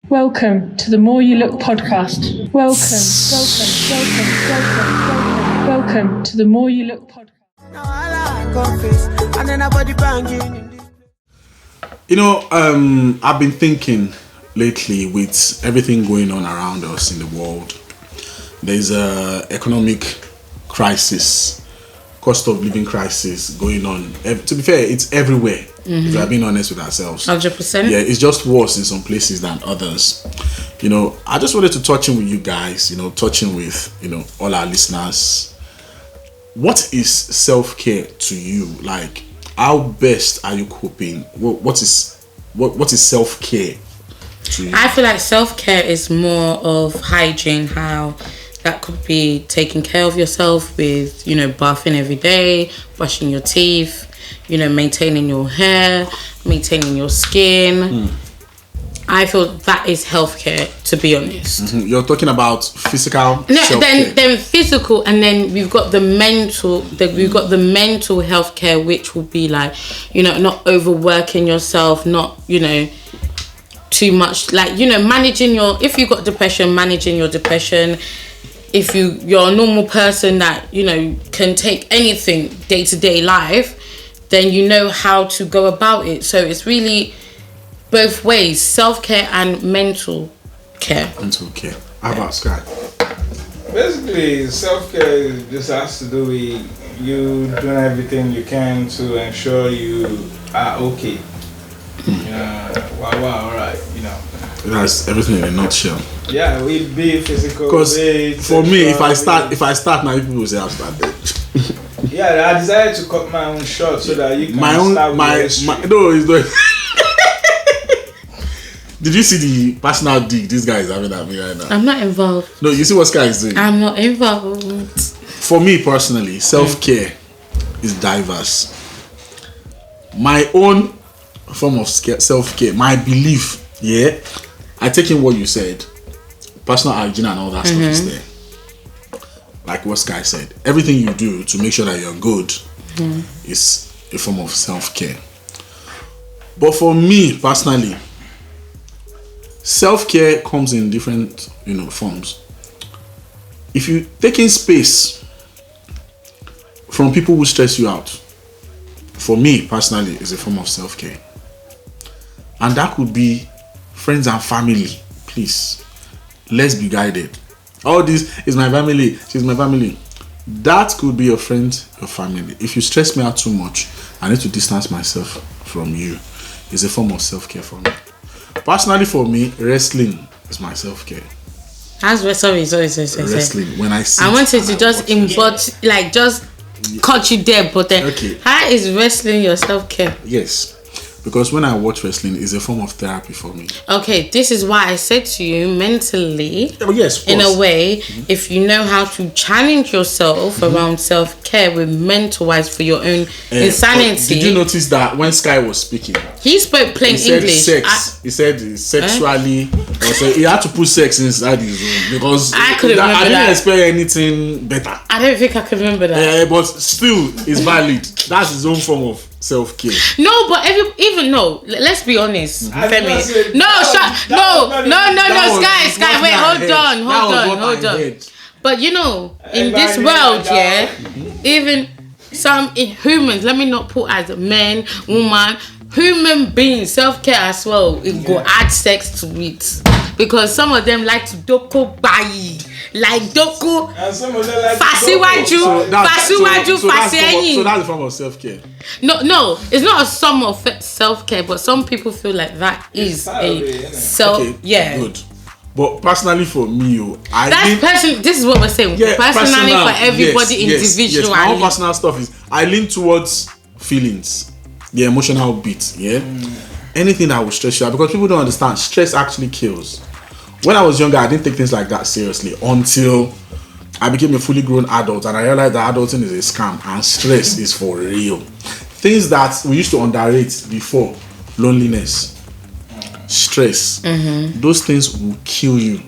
Welcome to the More You Look podcast. Welcome to the More You Look podcast. I've been thinking lately with everything going on around us in the world. There's a economic crisis, cost of living crisis going on. To be fair, it's everywhere. If we're being honest with ourselves. 100%. Yeah, it's just worse in some places than others. I just wanted to touch in with you guys, touching with, all our listeners. What is self-care to you? Like, how best are you coping? What is self-care to you? I feel like self-care is more of hygiene, how that could be taking care of yourself with, bathing every day, brushing your teeth, maintaining your hair, maintaining your skin. I feel that is healthcare, to be honest. You're talking about physical self-care. Then physical, and then we've got the mental. We've got the mental healthcare, which will be like, not overworking yourself, not too much. Like managing your. If you've got depression, managing your depression. If you're a normal person that can take anything day to day life, then you know how to go about it. So it's really both ways, self-care and mental care. Mental care. How about Sky? Basically, self-care just has to do with you doing everything you can to ensure you are okay. Alright, That's everything in a nutshell. Yeah, we be physical. Because for me, if I start now, people will say I've started. Yeah, I decided to cut my own short so that you can start with no, it's not. Did you see the personal dig this guy is having at me right now? I'm not involved. No, you see what Sky is doing? I'm not involved. For me personally, self-care is diverse. My own form of self-care, my belief, I take in what you said. Personal hygiene and all that stuff is there. Like what Sky said, everything you do to make sure that you're good is a form of self-care. But for me personally, self-care comes in different forms. If you take in space from people who stress you out, for me personally, is a form of self-care. And that could be friends and family. Please, let's be guided. All this is my family, she's my family. That could be your friend, your family. If you stress me out too much, I need to distance myself from you. It's a form of self-care for me. Personally, for me, wrestling is my self-care. Sorry. Wrestling. When I wanted to just cut you there, but then how is wrestling your self-care? Yes. Because when I watch wrestling, it's a form of therapy for me. Okay, this is why I said to you mentally, yes, in a way, if you know how to challenge yourself around self-care with mental-wise for your own insanity. Did you notice that when Sky was speaking, he spoke plain English? He said sexually, he had to put sex inside his room because I didn't expect anything better. I don't think I could remember that. But still, it's valid. That's his own form of self-care. No, but let's be honest, Femi. Sky, wait, hold on. But in this world, even some humans, let me not put as men, woman, human beings, self-care as well, it go add sex to it. Because some of them like to doko bayi. Like doko. And some of them like fasiwaju. So that's a form of self-care. No, it's not a sum of self-care, but some people feel like that is a self. Okay, good. But personally for me, this is what we're saying. Personally for everybody individually. Yes. My own personal stuff is I lean towards feelings, the emotional bit. Anything that will stress you out, because people don't understand, stress actually kills. When I was younger, I didn't take things like that seriously until I became a fully grown adult and I realized that adulting is a scam and stress is for real. Things that we used to underrate before, loneliness, stress, those things will kill you.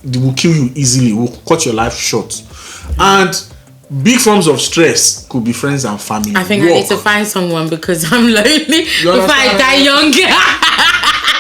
They will kill you easily, will cut your life short. And big forms of stress could be friends and family. I think I need to find someone because I'm lonely before I die young.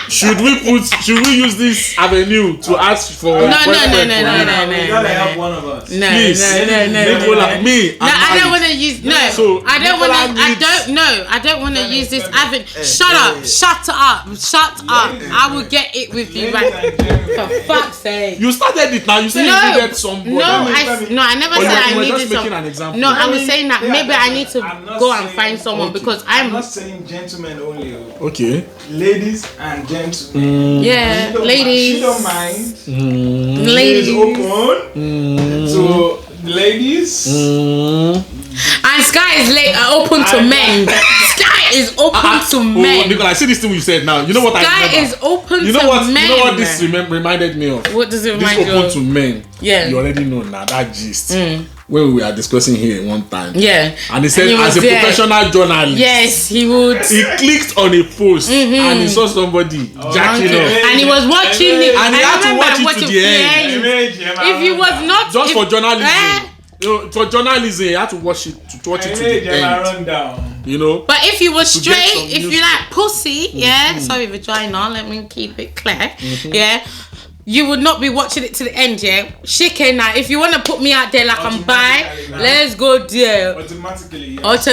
Should we use this avenue to ask for? No. You gotta help one of us. No. Nicola, me. No, I don't want to use. No, So, I don't want Nicola to. I needs- don't. No, I don't want to use this avenue. Shut up! Shut up! I will get it with you right. For fuck's sake. You started it now. You said you needed somebody. I never Or said I you were needed just making some. an example. No, I was saying that maybe I need to I'm not go and saying- find someone because I'm not saying gentlemen only. Okay. Ladies and gentlemen. yeah, ladies. She don't mind. Ladies. She is open. So ladies. And Sky is open to men. Sky is open to men. Nicola, I see this thing you said now. You know what I Sky remember? is open You know to what? men. You know what this reminded me of? What does it This remind you open of? to men. Yeah. You already know now that gist. When we were discussing here one time. Yeah. And he said, And he as was a there. professional journalist. Yes, he would. He clicked on a post and he saw somebody jacking up. And he was watching it. And he I had to remember watch it to the end. If he was not, Just for journalism. Eh? You know, for journalism, you had to watch it to the end. Run down. You know? But if you were To get straight, some if news. you like pussy, yeah, sorry vagina, let me keep it clear, yeah, you would not be watching it to the end, yeah. Chicken now, if you want to put me out there like I'm bi, let's go there. Automatically, yes.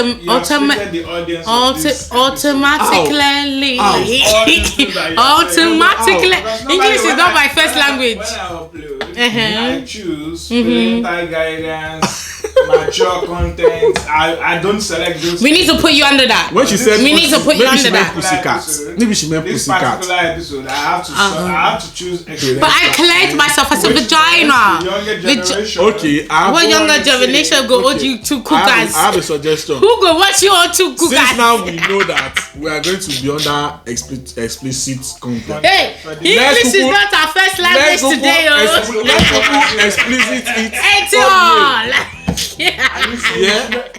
Automatically. English is not my first language. When I upload, Uh-huh. I choose parental guidance, mature content. I don't select those. We need to put you under that. When she said we need to put you maybe she under meant that. pussycat. Maybe she meant This pussycat. particular episode, I have to choose. But I cleared myself as a vagina. Younger generation. Okay, I What have younger generation go watch you two cookers? I have a suggestion. Who go watch you all two cookers? Since now we know that we are going to be under explicit content. Hey, English is not our first language today, oh. Let's go explicit it. It's all. Yeah.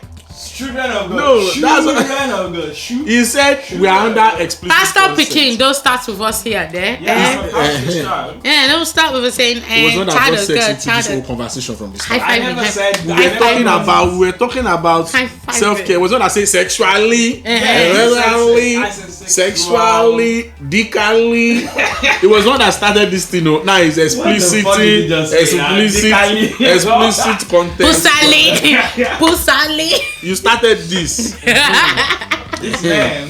Children of God. No, that's what- Children of God. He said we are under explicit Pastor consent. Peking, don't start with us here, there. Yeah, Yeah, don't start with us saying, It was not child about of sex God, into child this whole of conversation from the High start. I five never me. said We were talking about High five self-care. me. It was not I say sexually, I said sexually, dickily. It was not that started this thing. No, now it's explicit, What the fuck did you just say? explicit content. Pusali. You started this. This man,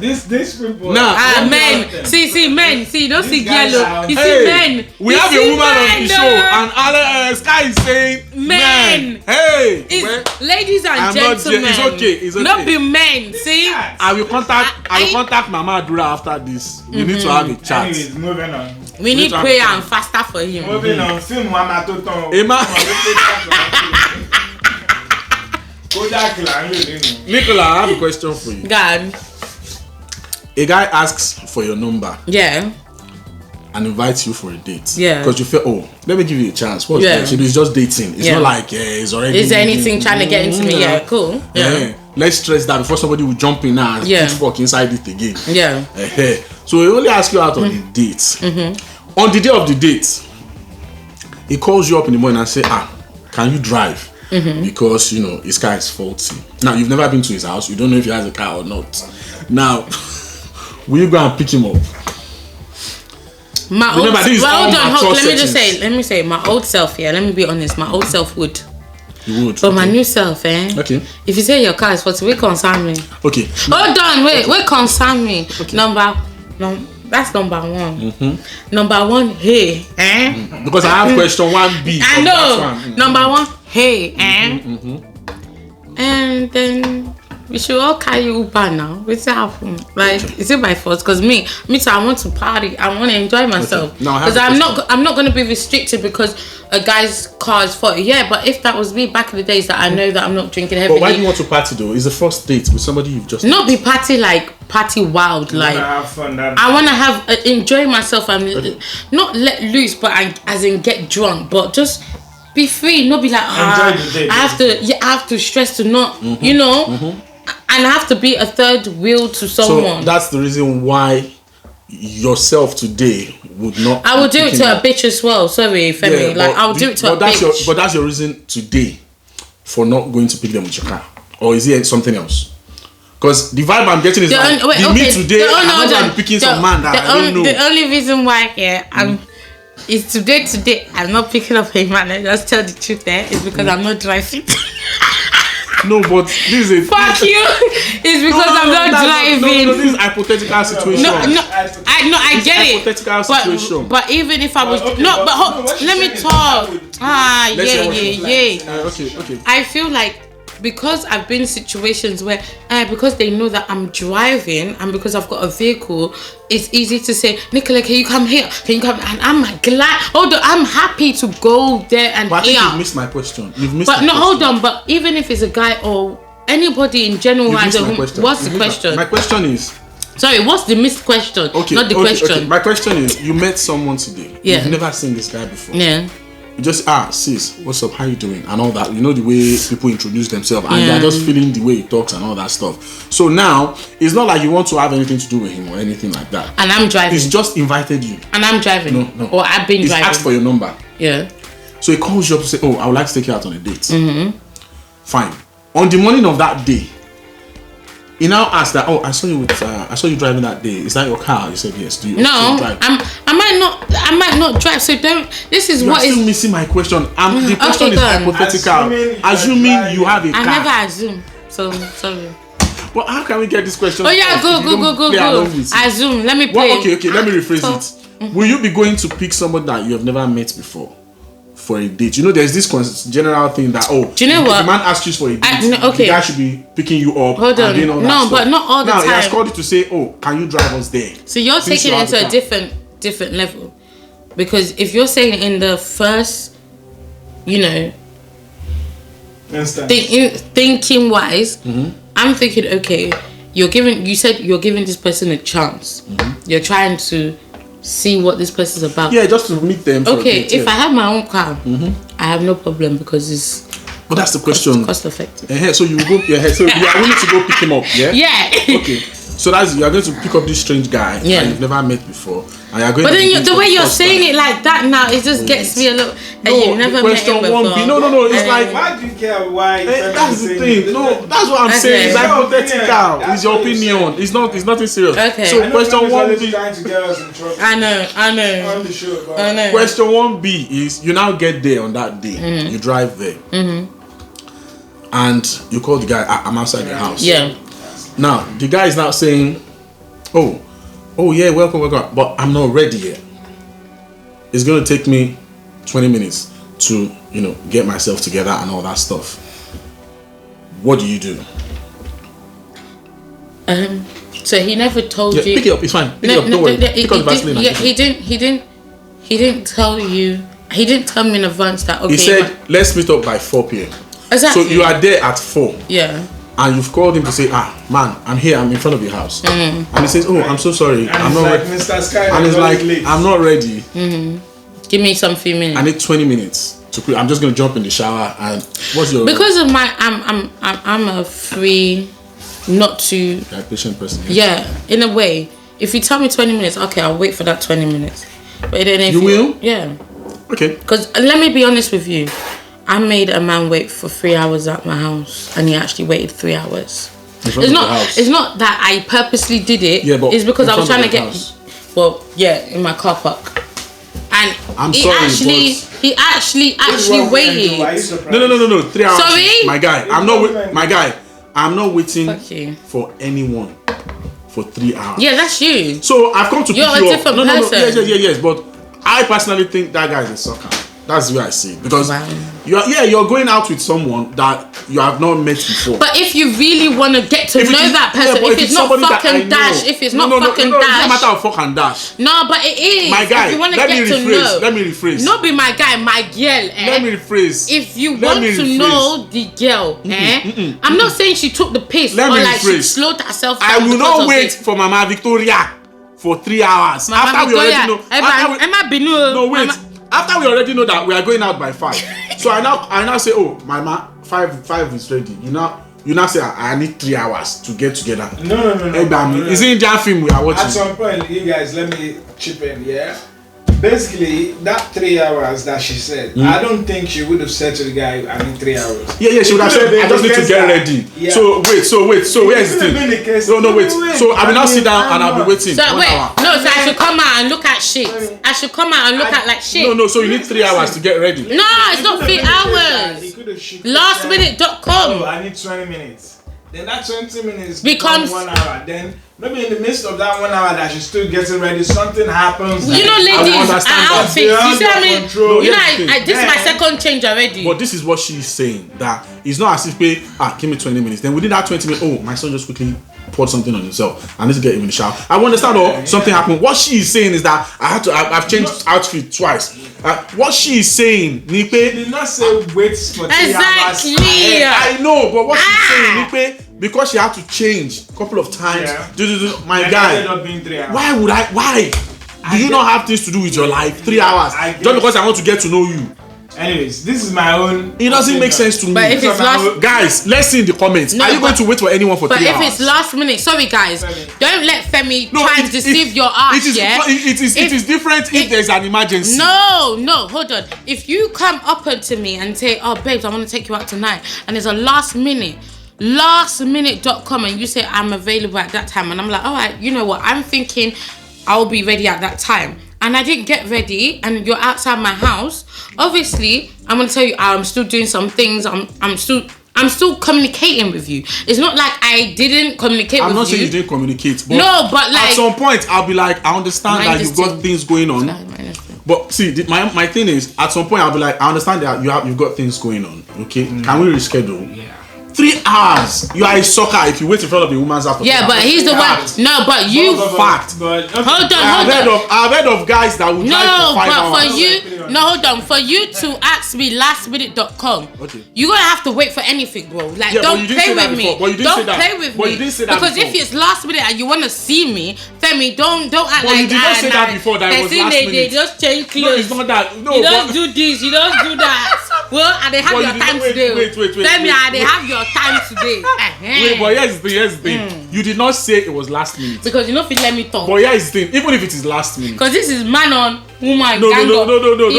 this people. Now, Men. See, men. See, don't see These guys yellow. are- You see, hey, men. we You have a see woman on men, the show, and Sky is saying Men. Hey, It's ladies and I'm not- gentlemen. it's okay, it's okay. Not be men. See. I will contact Mama Adura after this. We need to have a chat. Anyways, moving on. We need prayer and faster for him. Moving on. Film Mama Toton. Emma, Nicola, I have a question for you. God. A guy asks for your number Yeah. and invites you for a date. Yeah. Because you feel, oh, let me give you a chance. What's Yeah. that? It's just dating. It's Yeah. not like it's already. Is there anything trying to get into me? Yeah, cool. Yeah. Let's stress that before somebody will jump in now and Yeah. fuck inside it again. Yeah. So he only asks you out on the date. On the day of the date, he calls you up in the morning and say, can you drive? Because his car is faulty. Now you've never been to his house. You don't know if he has a car or not. Now, will you go and pick him up? My Remember, this is all hold on, mature let me say, my old self here. Let me be honest, my old self would. You would. But my new self, Okay. If you say your car is faulty, what concern me? Okay. Hold on, wait concern me. That's number one. Number one, hey, Because I have question 1B. I from know. that one. Number one, hey, and then we should all carry Uber now. What's happening? Like, is it my fault? Because me too, I want to party. I want to enjoy myself. Okay. Now I have Because a I'm not going to be restricted because a guy's car is faulty. Yeah, but if that was me back in the days that I know that I'm not drinking heavily. But why do you want to party though? It's the first date with somebody you've just not be party wild, like have fun. I want to enjoy myself and not let loose, but as in get drunk, but just be free, not be like Enjoy the day, I have to stress to not, and I have to be a third wheel to someone. So that's the reason why yourself today would not. I would do it to a bitch as well. Sorry, Femi. I would do it to a bitch. But that's your reason today for not going to pick them with your car, or is it something else? Because the vibe I'm getting is like, me today, I'm not going to be picking some man that I don't know. The only reason why is today I'm not picking up a man. I just tell the truth is because I'm not driving. No, but this is a... Fuck you! It's because I'm not driving. No, this is a hypothetical situation. I get it. Hypothetical situation. But even if I was... let me talk. Okay. I feel like because I've been in situations where because they know that I'm driving and because I've got a vehicle, it's easy to say, Nicola, can you come here? Can you come? And I'm glad, although I'm happy to go there and but I think here. you've missed my question. Hold on. But even if it's a guy or anybody in general, what's the question? My question is... Sorry, what's the missed question? Not the question. Okay. My question is, you met someone today. Yeah. You've never seen this guy before. Yeah. You just sis, what's up? How you doing? And all that. You know the way people introduce themselves, and they're just feeling the way he talks and all that stuff. So now it's not like you want to have anything to do with him or anything like that. And I'm driving. He's just invited you. And I'm driving. No. Or I've been driving. He's asked for your number. Yeah. So he calls you up to say, I would like to take you out on a date. Mm-hmm. Fine. On the morning of that day, he now asked that, I saw you driving that day. Is that your car? You said yes. Do you? No, drive? I might not drive. So don't. This is what is still missing my question. The question is hypothetical. Assuming you have a car. I never assume. So sorry. But how can we get this question? Oh yeah, go. Assume. Let me play. Okay. Let me rephrase it. Mm-hmm. Will you be going to pick somebody that you have never met before for a date? You know, there's this general thing that do you know what? The man asks you for a date. The guy should be picking you up. Hold on. No, but not all the time. Now he has called you to say, can you drive us there? So you're taking it into a different level, because if you're saying in the first, thinking wise, I'm thinking, okay, you said you're giving this person a chance. Mm-hmm. You're trying to see what this person's about. Yeah, just to meet them. Okay, if I have my own car, I have no problem because it's. But that's the question. Cost effective. So you go. So you are willing to go pick him up. Yeah. Yeah. Okay. So you are going to pick up this strange guy that you've never met before, and you're going. But then the way you're saying it like that now, it just gets me a little. You never met him before. No. It's like, why do you care why? That's the thing. No, that's what I'm saying. It's hypothetical. It's your opinion. It's nothing serious. Okay. So question 1B. Trying to get us in trouble. I know. On the show, I know. Question 1B is, you now get there on that day. You drive there. And you call the guy. I'm outside the house. Yeah. Now the guy is now saying, oh yeah, welcome, but I'm not ready yet. It's gonna take me 20 minutes to get myself together and all that stuff. What do you do? So he never told you. Pick it up. It's fine. Pick it up. Don't worry. Pick up the Vaseline. Yeah, he didn't tell you. He didn't tell me in advance that. Okay. He said, let's meet up by 4 p.m. Exactly. So you are there at 4. Yeah. And you've called him to say, man, I'm here, I'm in front of your house. And he says, I'm so sorry. I'm not ready. Mr. Sky, and he's like, I'm not ready. Give me some few minutes. I need 20 minutes to quit. I'm just gonna jump in the shower. And what's your because of my I'm a free, not too. You're a patient person. Yeah, in a way. If you tell me 20 minutes, okay, I'll wait for that 20 minutes. But then if you will? Yeah. Okay. Because let me be honest with you. I made a man wait for 3 hours at my house, and he actually waited 3 hours. It's not that I purposely did it. Yeah, but it's because I was trying to get. House. Well, yeah, in my car park, and he actually waited. No. 3 hours. Sorry, my guy. I'm not waiting for anyone for 3 hours. Yeah, that's you. So I've come to pick you up. You're a different person. Yes. But I personally think that guy is a sucker. That's the way I see it, because you're going out with someone that you have not met before. But if you really want to get to know that person, if it's not fucking dash, if it's not fucking dash, it's not matter of fucking dash. No, but it is. My guy, if you want to get to know, let me rephrase. Not be my guy, my girl. Let me rephrase. If you want to know the girl, I'm not saying she took the piss or like she slowed herself down. I will not wait for Mama Victoria for 3 hours. Mama after Victoria, we already know. No, wait. After we already know that we are going out by 5, so I now say, Mama, 5 is ready. You now say I need 3 hours to get together. No. Is it Indian film we are watching? At some point, you guys, let me chip in. Yeah, basically, that 3 hours that she said, I don't think she would have said to the guy, I need 3 hours. Yeah, she would have said, I just need to get ready. Yeah. So wait, where's the thing? No, wait. So I will now sit down and I'll be waiting. So wait, no, so I should come out and look at shit. I should come out and look at like shit. No, so you need 3 hours to get ready. No, it's not 3 hours. Lastminute.com. Oh, I need 20 minutes. Then that 20 minutes becomes 1 hour. Then maybe in the midst of that 1 hour that she's still getting ready, something happens. You know, ladies, our outfits. You see what I mean? Control. You know, this is my second change already. But this is what she's saying. That it's not as if give me 20 minutes. Then within that 20 minutes, my son just quickly poured something on himself. I need to get him in the shower. I understand something happened. What she is saying is that I've changed outfit twice. What she is saying, Nipe, she did not say wait for 3 hours. I know, but what she's saying, Nipe, because she had to change a couple of times. My guy, ended up being 3 hours. Why? Do you not have things to do with your life? 3 hours. Just because I want to get to know you. Anyways, this is my own. It doesn't make sense to me. But if it's guys, let's see in the comments. Are you going to wait for anyone for 3 hours? But if it's last minute, sorry guys, don't let Femi try and deceive your ass. It is different if there's an emergency. No, hold on. If you come up to me and say, "Oh, babes, I want to take you out tonight," and there's a lastminute.com, and you say I'm available at that time, and I'm like, all right, you know what? I'm thinking I'll be ready at that time. And I didn't get ready, and you're outside my house. Obviously, I'm gonna tell you I'm still doing some things. I'm still communicating with you. It's not like I didn't communicate with you. I'm not saying you didn't communicate. But no, but like at some point, I'll be like, I understand that you've got things going on. But see, my thing is, at some point, I'll be like, I understand that you've got things going on. Okay, can we reschedule? Yeah. 3 hours. You are a sucker if you wait in front of a woman's house. Yeah, but he's the one. No, but you. Fact. But Hold on. I've heard of guys that would drive for 5 hours. For you, hold on. For you to ask me lastminute.com, you're gonna have to wait for anything, bro. Like, don't play with me. Don't play with me. Because if it's last minute and you wanna see me, Femi, don't act like that. You did not say that before. That it was last minute. They just change clothes. No, it's not that. No, you don't do this. You don't do that. Well, and they have your time today. Wait. Femi, and they have your time today. Wait, but here's the thing. You did not say it was last minute. Because you know if you let me talk. But here's the thing. Even if it is last minute. Because this is man on woman. No. Don't do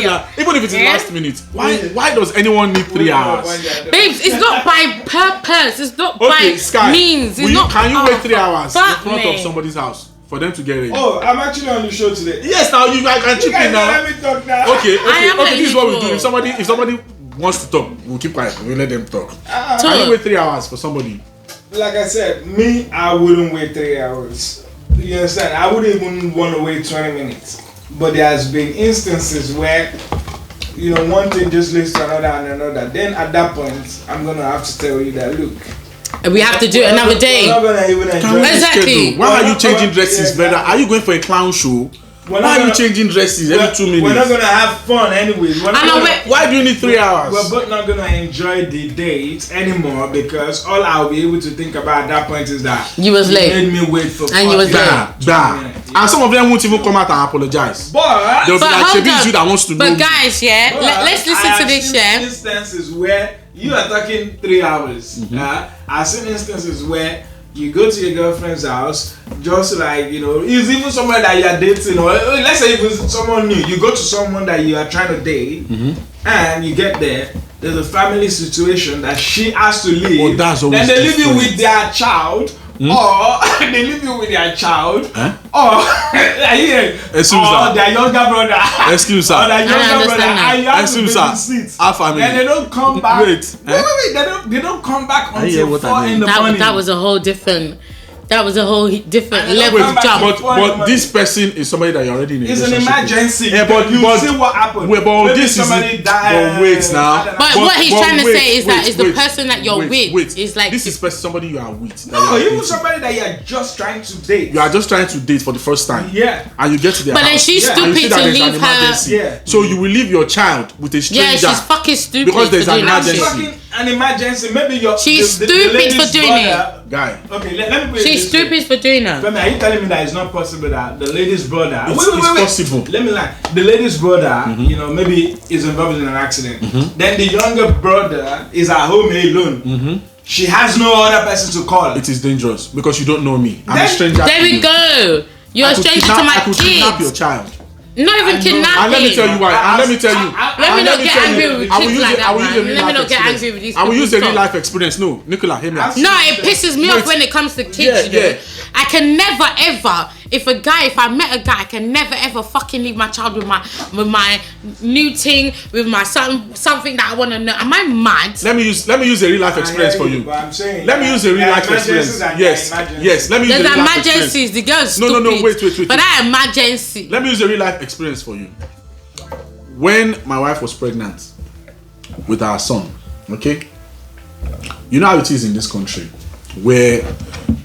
that. Even if it is last minute, why does anyone need 3 hours? Babes, it's not by purpose. It's not by Sky, means. It's not. Can you wait 3 hours in front of me. somebody's house for them to get ready? Oh, I'm actually on the show today. Yes, now you guys can chip in now. Let me talk now. Okay. This is what we do. go. If somebody wants to talk, we'll keep quiet. We'll let them talk. Can you wait 3 hours for somebody? Like I said, I wouldn't wait 3 hours. You understand? I wouldn't even want to wait 20 minutes. But there has been instances where, one thing just leads to another and another. Then at that point, I'm gonna have to tell you that look. We have to do it another day. We're not gonna even enjoy Exactly. Why are you changing dresses, brother? Are you going for a clown show? Why are you changing dresses every 2 minutes? We're not gonna have fun anyways. Why do you need 3 hours? We're both not gonna enjoy the date anymore because all I'll be able to think about at that point is that you was late. Made me wait for and you was late. And some of them won't even come out and apologize. But they'll be like, Shebi, you that wants to know. But guys, let's listen to this. Instances where you are talking 3 hours. I've seen instances where you go to your girlfriend's house, just like, it's even someone that you are dating, or let's say even someone new. You go to someone that you are trying to date, and you get there's a family situation that she has to leave. Oh, that's always then they leave you with their child, or they leave you with their child, or their younger brother. Excuse me, or their younger brother, and you have to babysit. Our family. And they don't come back. Wait, they don't come back until 4 in the morning. That was a whole different level of jump. But this person is somebody that you're already in a relationship. It's an emergency. Yeah, but you see what happened. But this is wait now. But what he's trying to say is that it's the person that you're with. Is like this is somebody you are with. No, even somebody that you're just trying to date. You are just trying to date for the first time. Yeah. And you get to their But house. then she's stupid to leave her. Yeah. So you will leave your child with a stranger. Yeah, she's fucking stupid because there's an emergency. An emergency. Maybe she's stupid for doing it. Guy. Okay, let me put it She's stupid for doing that. Femi, are you telling me that it's not possible that the lady's brother? It's possible. Let me lie. The lady's brother, maybe is involved in an accident. Then the younger brother is at home alone. She has no other person to call. It is dangerous because you don't know me. I'm a stranger. There we go. You're a stranger to my kids. I could kidnap your child. Not even kidnapping. And let me tell you why. And let me tell you. Let me not get angry with kids like that, man. Let me not get angry with these I will people use the real stuff. life experience. No, Nicola, hear me out. No, it pisses me off when it comes to kids, you know. I can never ever, if I met a guy, I can never ever fucking leave my child with my new thing, with my son, something that I want to know. Am I mad? Let me use a real life experience for you. But I'm saying, Let me use a real life experience. Yes. Let me use a There's real life experience. emergencies. The girl's stupid. No. Wait. But that emergency. Let me use a real life experience for you. When my wife was pregnant with our son, okay, you know how it is in this country, where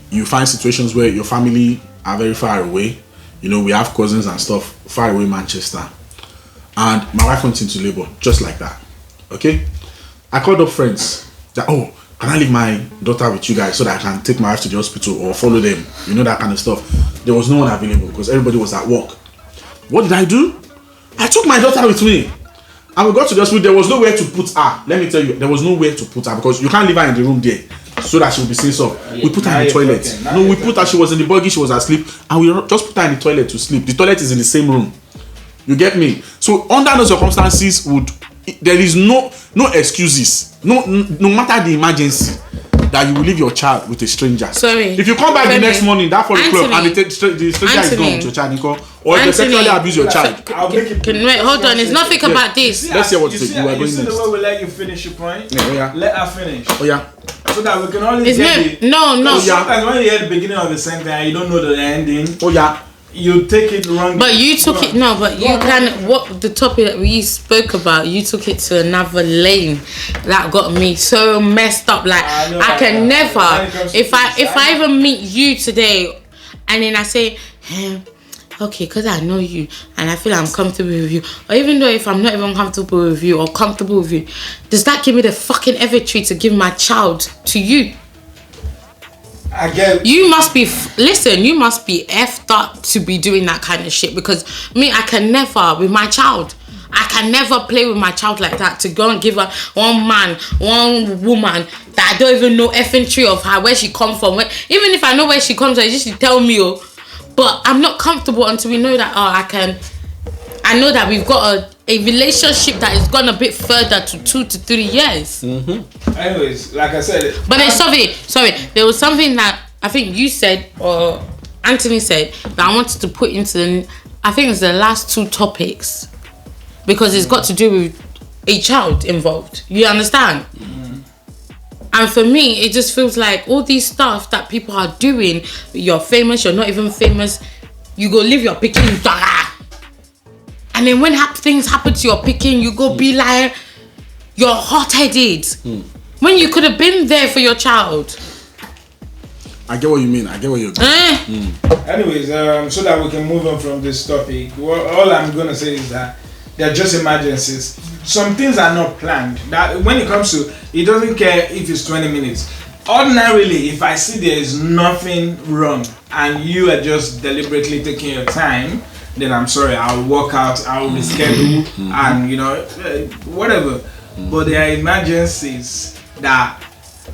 you find situations where your family are very far away. You know, we have cousins and stuff far away in Manchester, and my wife went into labor just like that. Okay, I called up friends that, oh, can I leave my daughter with you guys so that I can take my wife to the hospital or follow them? You know, that kind of stuff. There was no one available because everybody was at work. What did I do? I took my daughter with me. And we got to the hospital. There was nowhere to put her. Let me tell you, there was nowhere to put her because you can't leave her in the room there so that she will be safe. So we put her in the toilet. No, we put her, she was in the buggy, she was asleep, and we just put her in the toilet to sleep. The toilet is in the same room. You get me? So under those circumstances, there is no excuses. No matter the emergency, that you will leave your child with a stranger. Sorry. If you come back the next morning, that for the club, and the stranger is gone with your child, Nico, or if they sexually abuse your child. Wait, hold on. It's nothing about this. Let's hear what you say. You are going next. next. The way we let you finish your point. Yeah. Let her finish. Oh yeah. So that we can only get No. Sometimes when you hear the beginning of the sentence and you don't know the ending. Oh yeah. You take it wrong. But you took it. No, but you can. What the topic that we spoke about? You took it to another lane that got me so messed up. Like I can never. If I even meet you today, and then I say, okay, because I know you and I feel I'm comfortable with you, or even though if I'm not even comfortable with you or comfortable with you, does that give me the fucking effort to give my child to you? I get. You must be you must be effed up to be doing that kind of shit, because me, I can never with my child. I can never play with my child like that, to go and give her one man, one woman that I don't even know effing tree of her, where she come from. Even if I know where she comes from, she tell me, but I'm not comfortable until we know that I know that we've got a relationship that has gone a bit further to 2 to 3 years. Mm-hmm. Anyways, like I said, but then sorry, there was something that I think you said or Anthony said that I wanted to put into I think it's the last 2 topics, because it's got to do with a child involved. You understand? Mm-hmm. And for me, it just feels like all these stuff that people are doing. You're famous, you're not even famous. You go live your picking. And then when things happen to your picking, you go be like, you're hot-headed. When you could have been there for your child. I get what you mean. I get what you're doing. Anyways, so that we can move on from this topic, all I'm going to say is that they're just emergencies. Some things are not planned. That when it comes to, it doesn't care if it's 20 minutes. Ordinarily, if I see there is nothing wrong and you are just deliberately taking your time, then I'm sorry, I'll walk out, I'll reschedule, and whatever. But there are emergencies that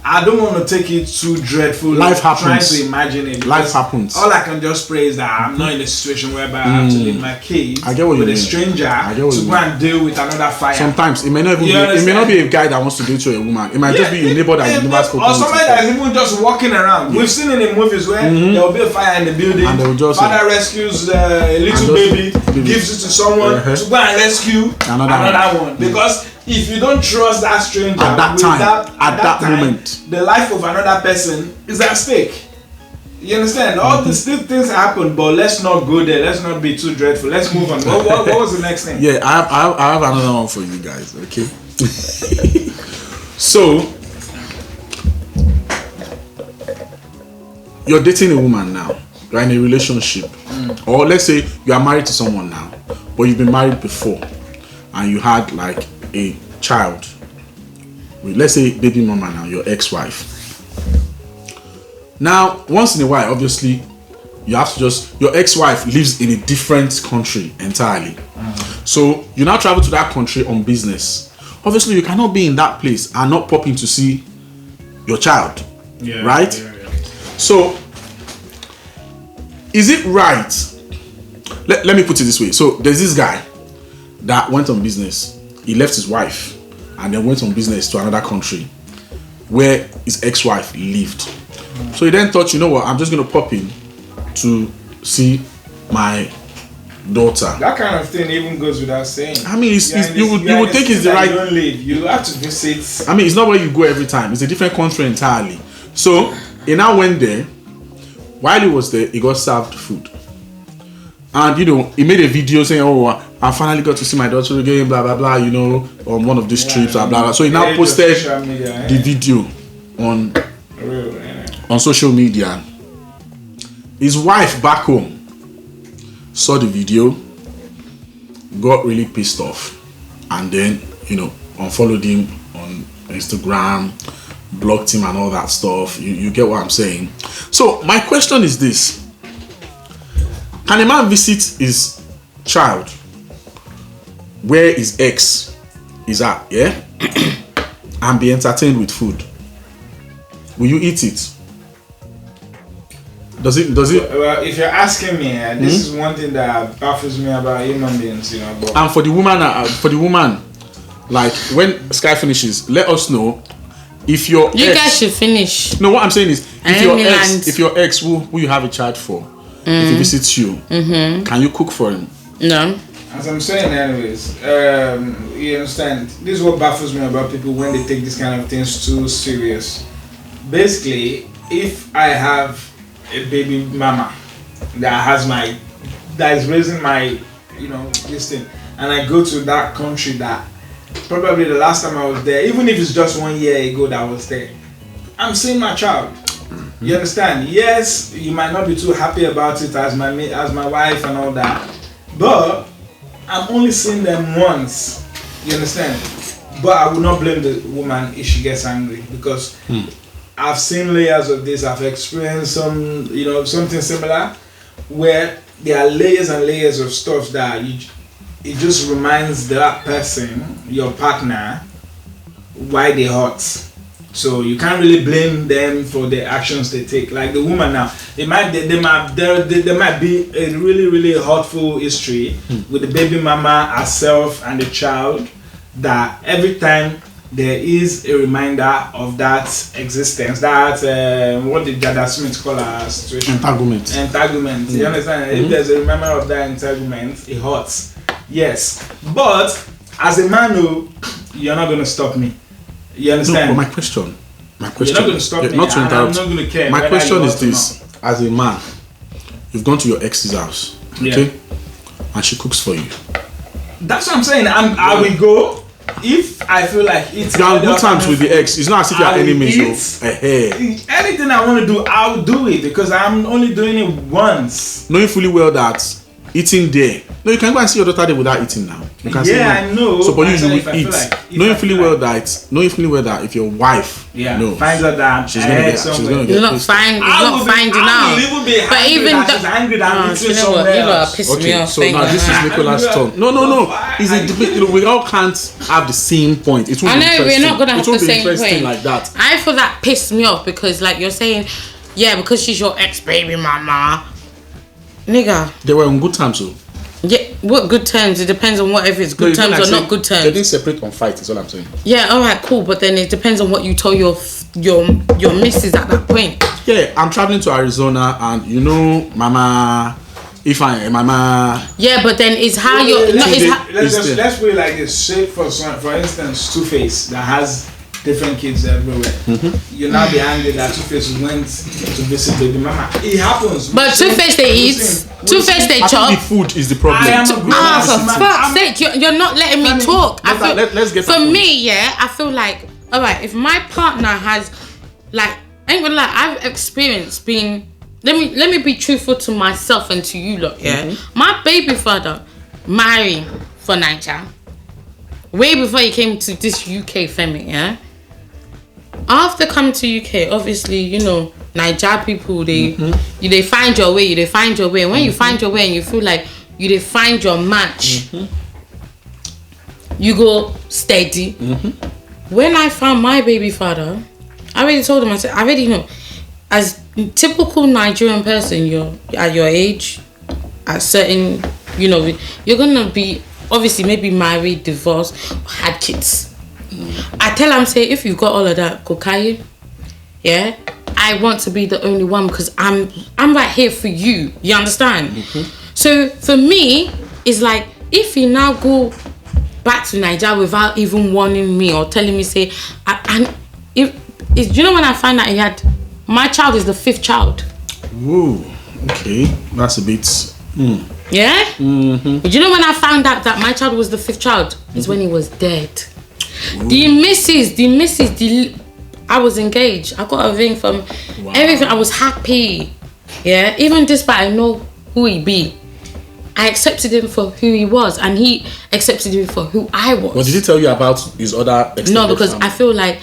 I don't want to take it too dreadful. Life happens. Trying to imagine it. Life happens. All I can just pray is that I'm not in a situation whereby I have to leave my kids with a stranger to go and deal with another fire. Sometimes it may not be a guy that wants to date to a woman. It might just be a neighbor that you never spoken to. Or somebody that is even just walking around. We've seen it in movies where there will be a fire in the building. And they will just father rescues a little baby, gives it to someone to go and rescue another one. Because if you don't trust that stranger at that moment, the life of another person is at stake. You understand? All these things happen, but let's not go there. Let's not be too dreadful. Let's move on. What was the next thing? Yeah, I have another one for you guys. Okay. So you're dating a woman now. You're in a relationship, or let's say you are married to someone now, but you've been married before, and you had like a child with, let's say, baby mama now, your ex-wife. Now, once in a while, obviously, you have to your ex-wife lives in a different country entirely. So you now travel to that country on business. Obviously, you cannot be in that place and not pop in to see your child, right? Yeah. So, is it right let me put it this way. So there's this guy that went on business. He left his wife and then went on business to another country where his ex-wife lived. So he then thought, you know what, I'm just gonna pop in to see my daughter. That kind of thing even goes without saying. I mean, you would think it's the right. You don't leave. You have to visit. I mean, it's not where you go every time. It's a different country entirely. So he now went there. While he was there, he got served food, and he made a video saying, "Oh, I finally got to see my daughter again." Blah blah blah. On one of these trips. Blah blah blah. So he now posted the video on social media. His wife back home saw the video, got really pissed off, and then unfollowed him on Instagram, blocked him and all that stuff. You get what I'm saying? So my question is this: can a man visit his child where his ex is at, yeah, and be entertained with food? Will you eat it? Does it? Well, if you're asking me, this is one thing that baffles me about human beings, But and for the woman, like when Sky finishes, let us know if your guys should finish. No, what I'm saying is, if your ex who you have a child for, if he visits you, can you cook for him? No. As I'm saying, anyways, you understand. This is what baffles me about people when they take these kind of things too serious. Basically, if I have a baby mama that is raising my this thing, and I go to that country that probably the last time I was there, even if it's just 1 year ago that I was there, I'm seeing my child. You understand? Yes, you might not be too happy about it as my wife and all that, but I'm only seeing them once. You understand? But I will not blame the woman if she gets angry, because I've seen layers of this. I've experienced something similar, where there are layers and layers of stuff that it just reminds that person, your partner, why they hurt. So you can't really blame them for the actions they take. Like the woman now, there might be a really, really hurtful history with the baby mama herself and the child, that every time there is a reminder of that existence, that what did Jada Smith call our situation? Entanglement. You understand? If there's a reminder of that entanglement, it hurts. Yes, but as a man, you're not gonna stop me. You understand? No, but my question. You're not gonna stop me. Not to interrupt. I'm not gonna care. My question is this: as a man, you've gone to your ex's house, okay, and she cooks for you. That's what I'm saying. I will go. If I feel like it's you're on good terms with the ex, it's not as if you're enemies. Anything I want to do, I'll do it, because I'm only doing it once. Knowing fully well that eating there, no, you can go and see your daughter there without eating now. You can say, I know. So, but you will eat. Knowing fully well that if your wife, finds out that she's gonna get, you're not finding out. But even she's angry that I'm eating somewhere else. Okay, so now this is Nicola's turn. No. It's a debate. We all can't have the same point. It won't I know we're not gonna have the same point like that. I feel that pissed me off, because like you're saying, because she's your ex-baby mama. Nigga. They were on good terms, though. Yeah, what good terms? It depends on what, if it's good terms or not good terms. They didn't separate on fight, is all I'm saying. Yeah, alright, cool. But then it depends on what you told your missus at that point. Yeah, I'm traveling to Arizona, and mama. Yeah, but then it's how you're. Let's put it like this. Say for instance, Two-Face that has different kids everywhere. You now be angry that Two-Face went to visit baby mama. It happens. But Two-Face they eat. Two-Face they chop. The food is the problem. For fuck's sake, you're not letting me talk. Let's get for me, I feel like, alright, if my partner has, like, I ain't gonna lie, I've experienced being. Let me be truthful to myself and to you lot. My baby father married for Niger way before he came to this UK Femi. After coming to UK, obviously, Niger people, they find your way, And when you find your way and you feel like you find your match, you go steady. When I found my baby father, I already told him, I said, as typical Nigerian person, you're at your age, at certain, you know, you're gonna be obviously maybe married, divorced, had kids. I tell him, say, if you got all of that, cocaine, yeah, I want to be the only one because I'm right here for you. You understand? So for me, it's like if you now go back to Nigeria without even warning me or telling me, say, do you know when I found out my child is the 5th child? Whoa, okay, that's a bit. Yeah? Do you know when I found out that my child was the 5th child? Is when he was dead. The missus, I was engaged. I got a ring from everything. I was happy. Yeah? Even despite I know who he be, I accepted him for who he was, and he accepted me for who I was. Well, did he tell you about his other extended No, because family? I feel like,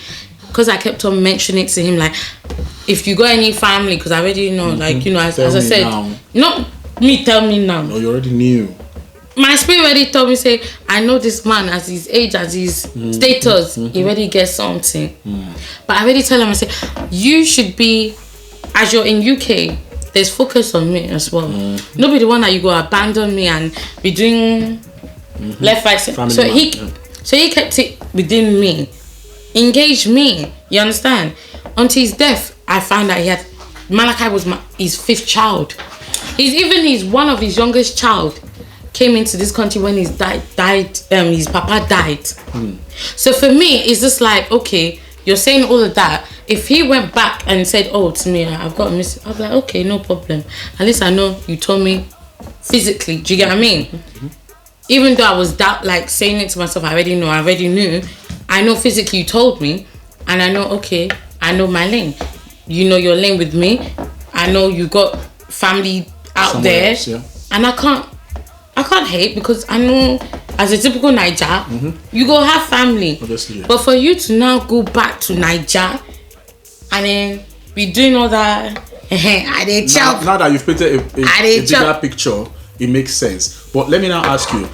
because I kept on mentioning to him, like, if you got any family, because I already know, like, you know, as I said, now. not me, tell me now. No, you already knew. My spirit already told me, say, I know this man, as his age, as his status, he already gets something. But I already tell him, I say, you should be, as you're in UK, there's focus on me as well. Nobody the one that you go abandon me and be doing left, right, Family so man, so he kept it within me, engaged me. You understand? Until his death, I found out Malachi was his 5th child. He's one of his youngest child came into this country when his his papa died. So for me, it's just like, okay, you're saying all of that. If he went back and said, oh, to me, I've got a miss, I'll be like, okay, no problem. At least I know you told me physically. Do you get what I mean? Even though I was saying it to myself, I already knew. I know physically you told me, and I know, okay, I know my lane. You know your lane with me. I know you got family out Somewhere there, else, yeah. and I can't hate, because I know as a typical Niger, you go have family. Obviously, yeah. But for you to now go back to Niger and then be doing all that, Now that you've painted a bigger picture, it makes sense. But let me now ask you,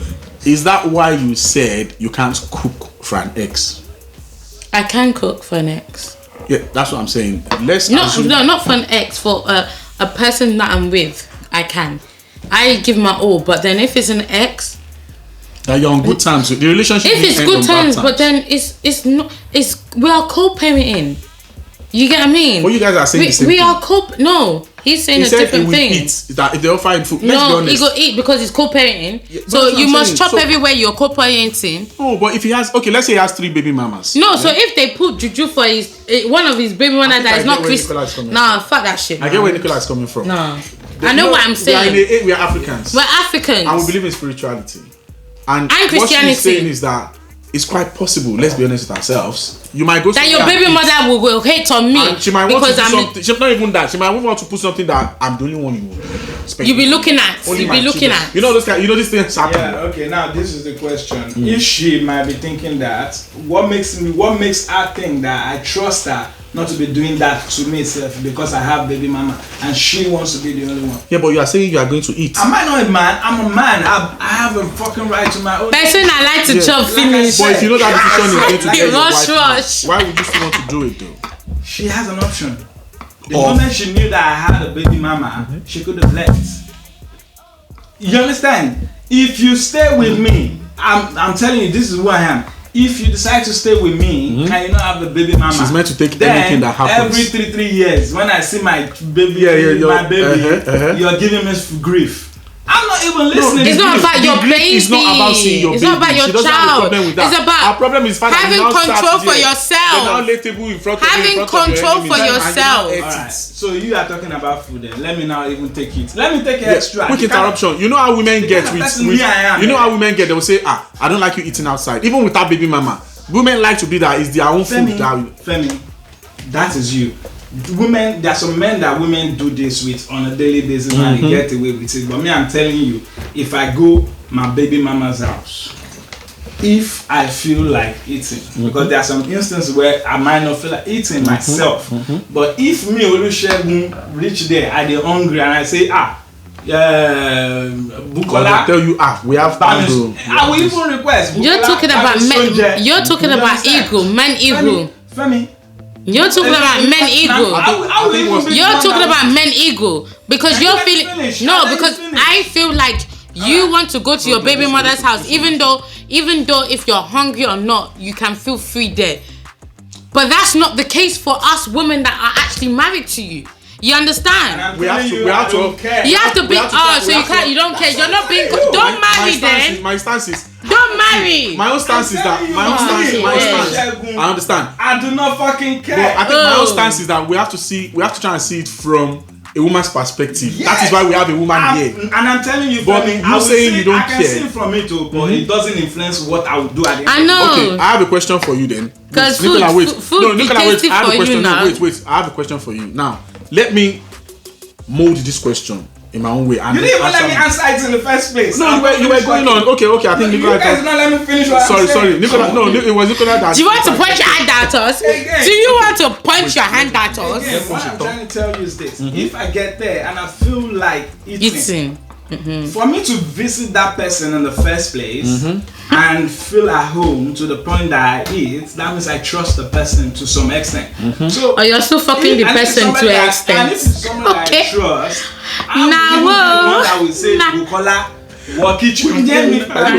is that why you said you can't cook for an ex? I can cook for an ex. Yeah, that's what I'm saying. No, not for an ex, for a person that I'm with. I can. I give my all, but then if it's an ex, that you're on good terms. The relationship. If it's good terms, but then it's not. We are co-parenting. You get what I mean? Well, you guys are saying the same we thing. are no. He's saying a different thing. Eat, that if they offer him food, let's be No, honest. he go eat because he's co-parenting. Yeah, so that's what you I'm must saying. chop So- everywhere you're co-parenting. No, but if he has, okay, let's say he has 3 baby mamas. No, so if they put juju for one of his baby mama think that I is get not where Christian, Nicola is coming nah, fuck that shit. I get where Nicola is coming from. Nah, I know what I'm saying. We are Africans. We're Africans. And we believe in spirituality. And Christianity. what she's saying is that it's quite possible, let's be honest with ourselves. You might go that your somewhere baby and eat, mother will hate on me and she might want to because do I'm. something. She not even that. She might want to put something that I'm the only one you will. You be looking at. Only You my be looking children. at. You know those kind. You know these things happen. Yeah, okay, now this is the question. If she might be thinking that, what makes her think that I trust her not to be doing that to myself because I have baby mama and she wants to be the only one? Yeah, but you are saying you are going to eat. Am I not a man? I'm a man. I have a fucking right to my own. Person I like to Yeah. chop Like finish. But if you know that decision is going to get your Rush, wife, rush. why would you still want to do it though? She has an option. The Of- moment she knew that I had a baby mama, she could have left. You understand? If you stay with me, I'm telling you, this is who I am. If you decide to stay with me and you don't have a baby mama, She's meant to take then anything that happens. every 3 years, when I see my baby, Yeah, you're giving me grief. I'm not even listening. It's to not you. about your Grief baby. is not about seeing your It's baby. not about your She doesn't have a child. problem with that. It's about Our problem is having control for yourself. They now lay table in front of Having you, in front of your control enemies, for and you yourself. now eat Alright, it. so you are talking about food then. Let me now even take it. Let me take it Yeah, extra. quick You can't- interruption. You know how women the get kind of with person me I am, you know eh? how women get, they will say, I don't like you eating outside. Even without baby mama. Women like to be that it's their own food. Femi, that is you. Women, there are some men that women do this with on a daily basis and they get away with it. But me, I'm telling you, if I go my baby mama's house, if I feel like eating, because there are some instances where I might not feel like eating myself, but if me Olusegun reach there, I dey hungry and I say, Bukola, Tell you, we have Bami, I will even request. You're Bukola, talking about Bami men. Sonje. You're talking You about understand? ego, men ego. Femi. You're talking about men ego. I will even be You're the one talking that- about men ego because Can you're you let me feeling finish? no Can you let me because finish? I feel like you want to go to your baby mother's house, even though if you're hungry or not, you can feel free there. But that's not the case for us women that are actually married to you. You understand? We have to You have to be. So you can't. You don't care. You're not being. Don't marry then. My stance is. Don't marry. My own stance is that. My stance. I understand. I do not fucking care. But I think my own stance is that we have to try and see it from a woman's perspective. Yes. That is why we have a woman here. And I'm telling you, but Femi, you saying you don't care. I can see from it too, but it doesn't influence what I will do at the end. I know. Okay, I have a question for you then. Because Nicola, wait. Food Nicola, wait. I have a question. Wait. I have a question for you. Now, let me mold this question in my own way. You didn't even let me answer it in the first place. No, you were going on. Okay. I think Nicola. You guys not let me finish what I'm saying. Sorry. Nicola. No, it was Nicola that. Do you want to point your hand at us? Do you want to point your hand at us? Again, what I'm trying to tell you is this: if I get there and I feel like eating. For me to visit that person in the first place and feel at home to the point that I eat, that means I trust the person to some extent. So, you're still fucking the person to an extent. And if it's someone that I trust, I Nah, will be the one that will say, Nicola, what kitchen?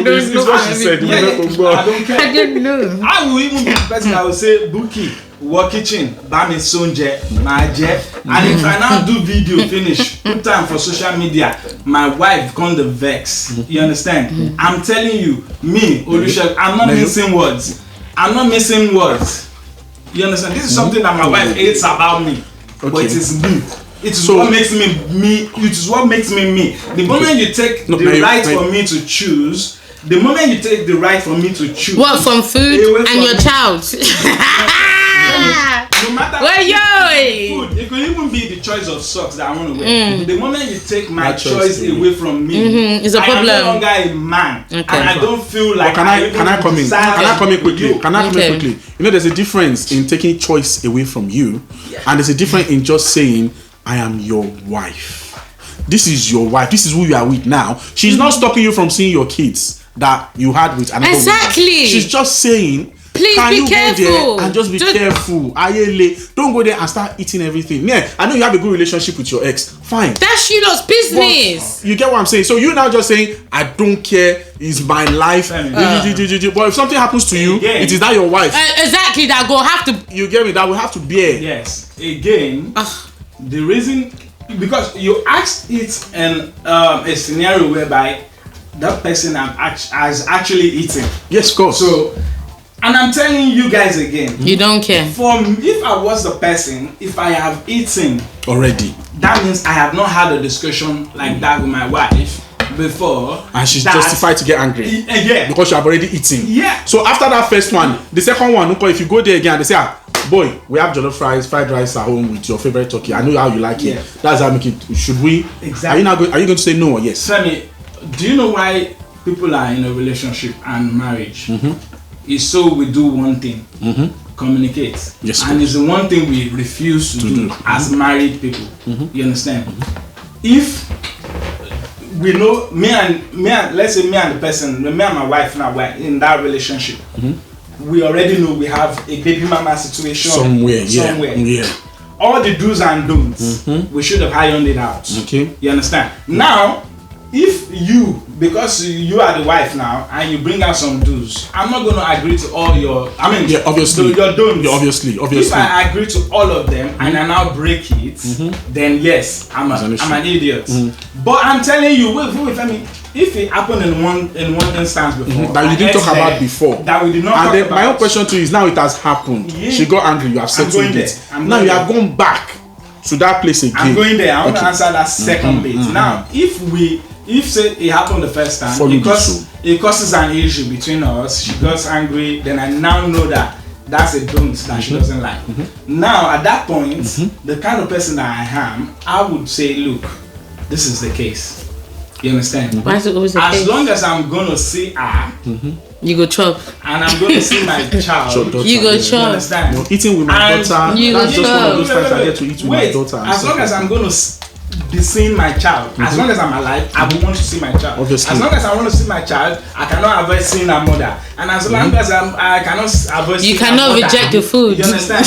This is what she said. I don't care. I don't know. I will even be the person that will say, Buki, what kitchen? Bami sonje, my jet. And if I now do video finish, put time for social media, my wife gone the vex. You understand? I'm telling you, me, Olusha, I'm not missing words. I'm not missing words. You understand? This is something that my wife hates about me. But it is me. It is what makes me me. It is what makes me me. The moment you take the right for me to choose, the moment you take the right for me to choose. What, from food and your child? No matter food, it could even be the choice of socks that I want to wear. The moment you take my choice away from me, it's a problem. I am no longer a man, and I don't feel like. Can I come in? Can I come in quickly? You know, there's a difference in taking choice away from you, and there's a difference in just saying, "I am your wife." This is your wife. This is who you are with now. She's not stopping you from seeing your kids that you had with another woman. Exactly. She's just saying, please can be you careful. go there and just be careful. Don't go there and start eating everything. Yeah, I know you have a good relationship with your ex. Fine. That's you lot's business. But you get what I'm saying? So you now just saying, I don't care, it's my life. But if something happens to you, it is that your wife. Exactly, that go have to. You get me? That will have to bear. Yes. Again, the reason, because you asked it in a scenario whereby that person has actually eaten. Yes, of course. So, and I'm telling you guys again, you don't care. If I was the person, if I have eaten already, that means I have not had a discussion like that with my wife before, and she's justified to get angry. Yeah, because you have already eaten. Yeah. So after that first one, the second one, if you go there again, they say, boy, we have jollof fried rice at home with your favorite turkey. I know how you like it. That's how I make it. Should we? Exactly. Are you going to say no or yes? Femi, do you know why people are in a relationship and marriage? It's so we do one thing, communicate. Yes, and it's the one thing we refuse to do as married people. You understand? If we know me and let's say me and the person, me and my wife now, we're in that relationship. We already know we have a baby mama situation somewhere. Yeah. All the do's and don'ts, we should have ironed it out. Okay. You understand? Now, if you, because you are the wife now, and you bring out some do's, I'm not going to agree to all your. Obviously. Your don'ts. Yeah, obviously. If I agree to all of them and I now break it, then yes, I'm an idiot. But I'm telling you, wait, if it happened in one instance before that you didn't talk about before, that we did not talk about. My own question to you is, now it has happened. She got angry. You have settled it. Now you have gone back to that place again. I'm going there. I want to answer that second bit. Now, if say it happened the first time, it causes an issue between us, she got angry, then I now know that that's a don't that she doesn't like. Now, at that point, the kind of person that I am, I would say, look, this is the case. You understand? Why is it always the case? As long as I'm going to see her, you go chop. And I'm going to see my child. You go chop. You understand? No, eating with my daughter. You that's go just chop. one of those times I get to eat with my daughter. As long as I'm going to be seeing my child, as long as I'm alive, I will want to see my child. Obviously. As long as I want to see my child, I cannot avoid seeing her mother. And as long as I cannot avoid seeing you cannot her mother, reject the food. You understand?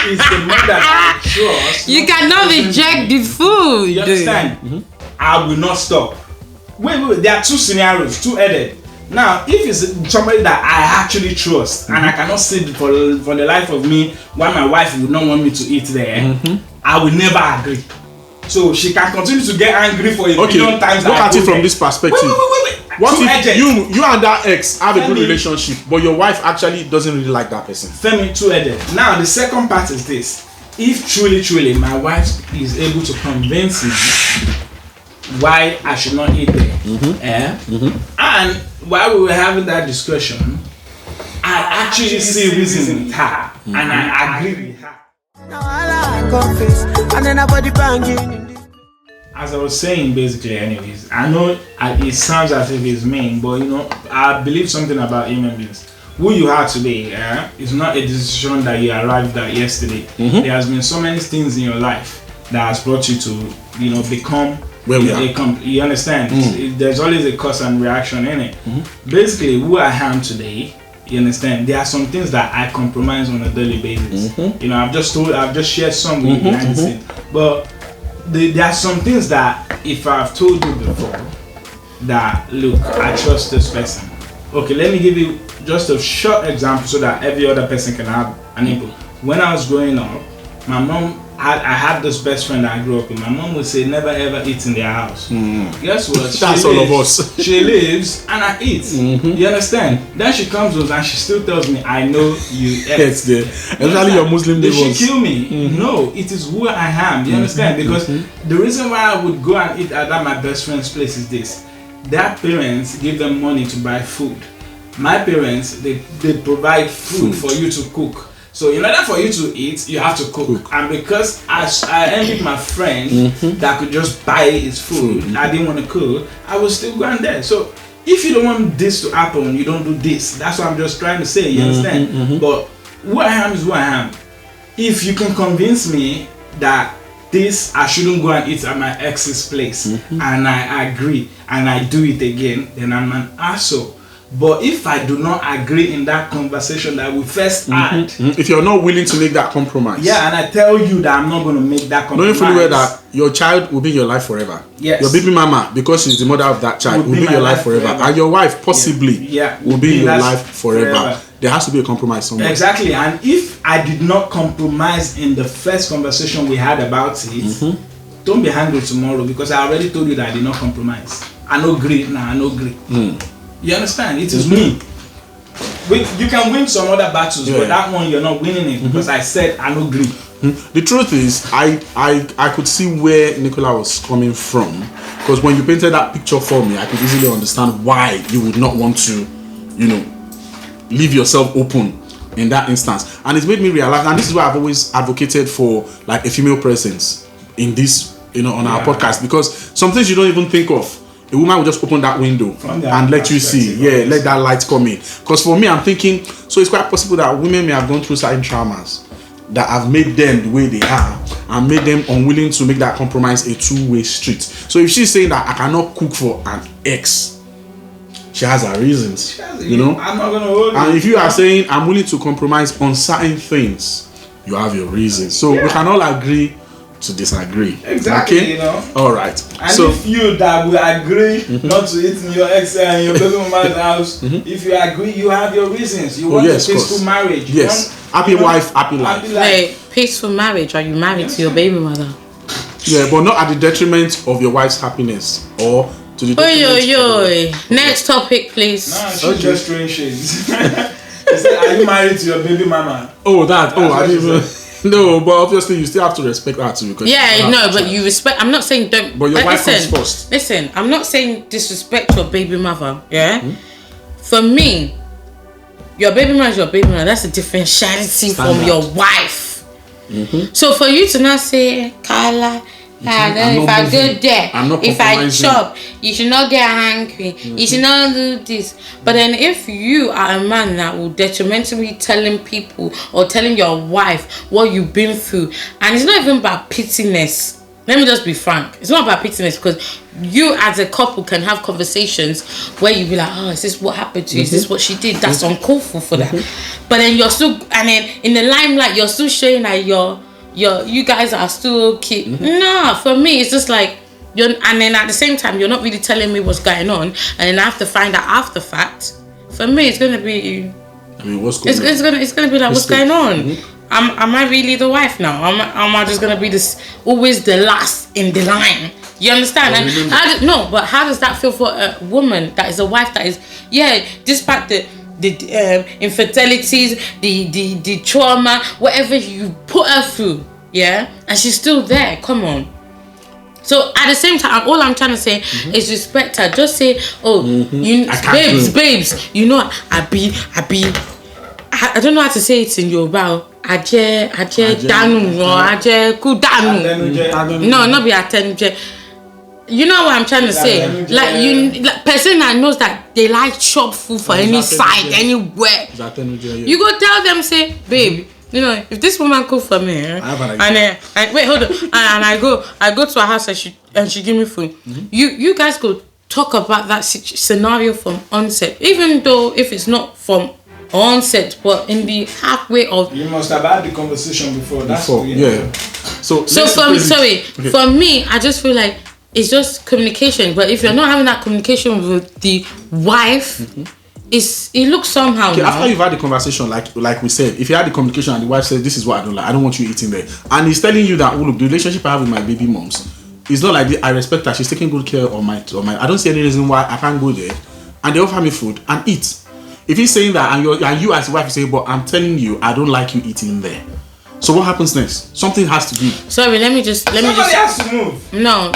It's the mother that I trust. You cannot reject the food. You understand? I will not stop. wait. There are two scenarios, two-headed. Now, if it's somebody that I actually trust and I cannot sit for the life of me why my wife would not want me to eat there, I will never agree. So she can continue to get angry for a million times. Look at it from this perspective. Wait. What if you and that ex have a good relationship, but your wife actually doesn't really like that person? Femi, two-headed. Now, the second part is this. If truly my wife is able to convince me why I should not eat there, and while we were having that discussion, I actually see reason with her, and I agree with her. As I was saying, basically, anyways, I know it sounds as if it's mean, but I believe something about human beings. Who you are today is not a decision that you arrived at yesterday. There has been so many things in your life that has brought you to, become where we are. You understand? There's always a cause and reaction in it. Basically, who I am today, you understand? There are some things that I compromise on a daily basis. I've just shared some with you behind the scene, but there are some things that if I've told you before that look, I trust this person. Okay, let me give you just a short example so that every other person can have an input. When I was growing up, I had this best friend that I grew up with. My mom would say never ever eat in their house. Guess what? That's all of us. She lives and I eat. You understand? Then she comes home and she still tells me, I know you ate there. Especially your Muslim neighbors. Did she kill me? No, it is who I am. You understand? Because the reason why I would go and eat at my best friend's place is this. Their parents give them money to buy food. My parents, they provide food for you to cook. So in order for you to eat, you have to cook. And because I envied my friend that could just buy his food, I didn't want to cook, I was still going there. So if you don't want this to happen, you don't do this. That's what I'm just trying to say, you understand? But who I am is who I am. If you can convince me that I shouldn't go and eat at my ex's place, and I agree, and I do it again, then I'm an asshole. But if I do not agree in that conversation that we first had, if you're not willing to make that compromise, and I tell you that I'm not going to make that compromise, knowing fully well that your child will be in your life forever. Yes. Your baby mama, because she's the mother of that child, will be your life forever. And your wife possibly will be in your life forever. There has to be a compromise somewhere. Exactly. And if I did not compromise in the first conversation we had about it, don't be angry tomorrow, because I already told you that I did not compromise. I no agree. I no agree. You understand? It is me. You can win some other battles, but that one you're not winning it, because I said I no agree. The truth is, I could see where Nicola was coming from, because when you painted that picture for me, I could easily understand why you would not want to, leave yourself open in that instance. And it's made me realize, and this is why I've always advocated for like a female presence in this, on our podcast, because some things you don't even think of. A woman will just open that window and let you see. Let that light come in. Because for me, I'm thinking, so it's quite possible that women may have gone through certain traumas that have made them the way they are and made them unwilling to make that compromise a two-way street. So if she's saying that I cannot cook for an ex, she has her reasons. I'm not going to hold you. And if you are saying I'm willing to compromise on certain things, you have your reasons. So we can all agree to disagree. Exactly, okay? All right. And so, if you that will agree not to eat in your ex and your baby mama's house, if you agree, you have your reasons. You want a peaceful marriage. Happy wife, happy life. Wait, peaceful marriage? Are you married to your baby mother? Yeah, but not at the detriment of your wife's happiness or to the detriment. Next topic, please. No, she's just throwing shades. She said, are you married to your baby mama? I didn't even. No, but obviously you still have to respect her too. Because but you respect. I'm not saying don't. But your wife comes first. Listen, I'm not saying disrespect your baby mother. Yeah, For me, your baby mother is your baby mother. That's a differentiality from your wife. So for you to not say, Carla, if I go there, if I chop, you should not get angry. You should not do this. But then if you are a man that will detrimentally telling people or telling your wife what you've been through, and it's not even about pittiness. Let me just be frank. It's not about pittiness, because you as a couple can have conversations where you be like, oh, is this what happened to you? Is this what she did? That's uncalled for that. But then you're still, and then in the limelight, you're still showing that you guys are still okay. No, for me, it's just like and then at the same time, you're not really telling me what's going on, and then I have to find out after fact. For me, it's gonna be. I mean, what's going on? It's gonna be like, what's going on? Am I really the wife now? Am I just gonna be always the last in the line? You understand? And no, but how does that feel for a woman that is a wife that is, despite the infidelities, the trauma, whatever you put her through, and she's still there. Come on. So at the same time, all I'm trying to say is respect her. Just say, babes, you know, I don't know how to say it in Yoruba. Aje danu or aje kudanu. No, not be atenuje. You know what I'm trying to say? Like person that knows that they like chop food for any side, anywhere. You go tell them, say, babe, you know, if this woman cook for me, and wait, hold on, and I go to her house and she give me food. You guys go talk about that scenario from onset, even though if it's not from onset, but in the halfway of. You must have had the conversation before. So for me, I just feel like it's just communication. But if you're not having that communication with the wife, it looks somehow. Okay, after you've had the conversation, like we said, if you had the communication and the wife says, "This is what I don't like. I don't want you eating there," and he's telling you that, "Oh, look, the relationship I have with my baby moms, it's not like I respect her. She's taking good care of my. I don't see any reason why I can't go there, and they offer me food and eat." If he's saying that, and you as a wife, you say, "But I'm telling you, I don't like you eating there." So what happens next? Something has to give. Sorry, let me just. Somebody has to move. No,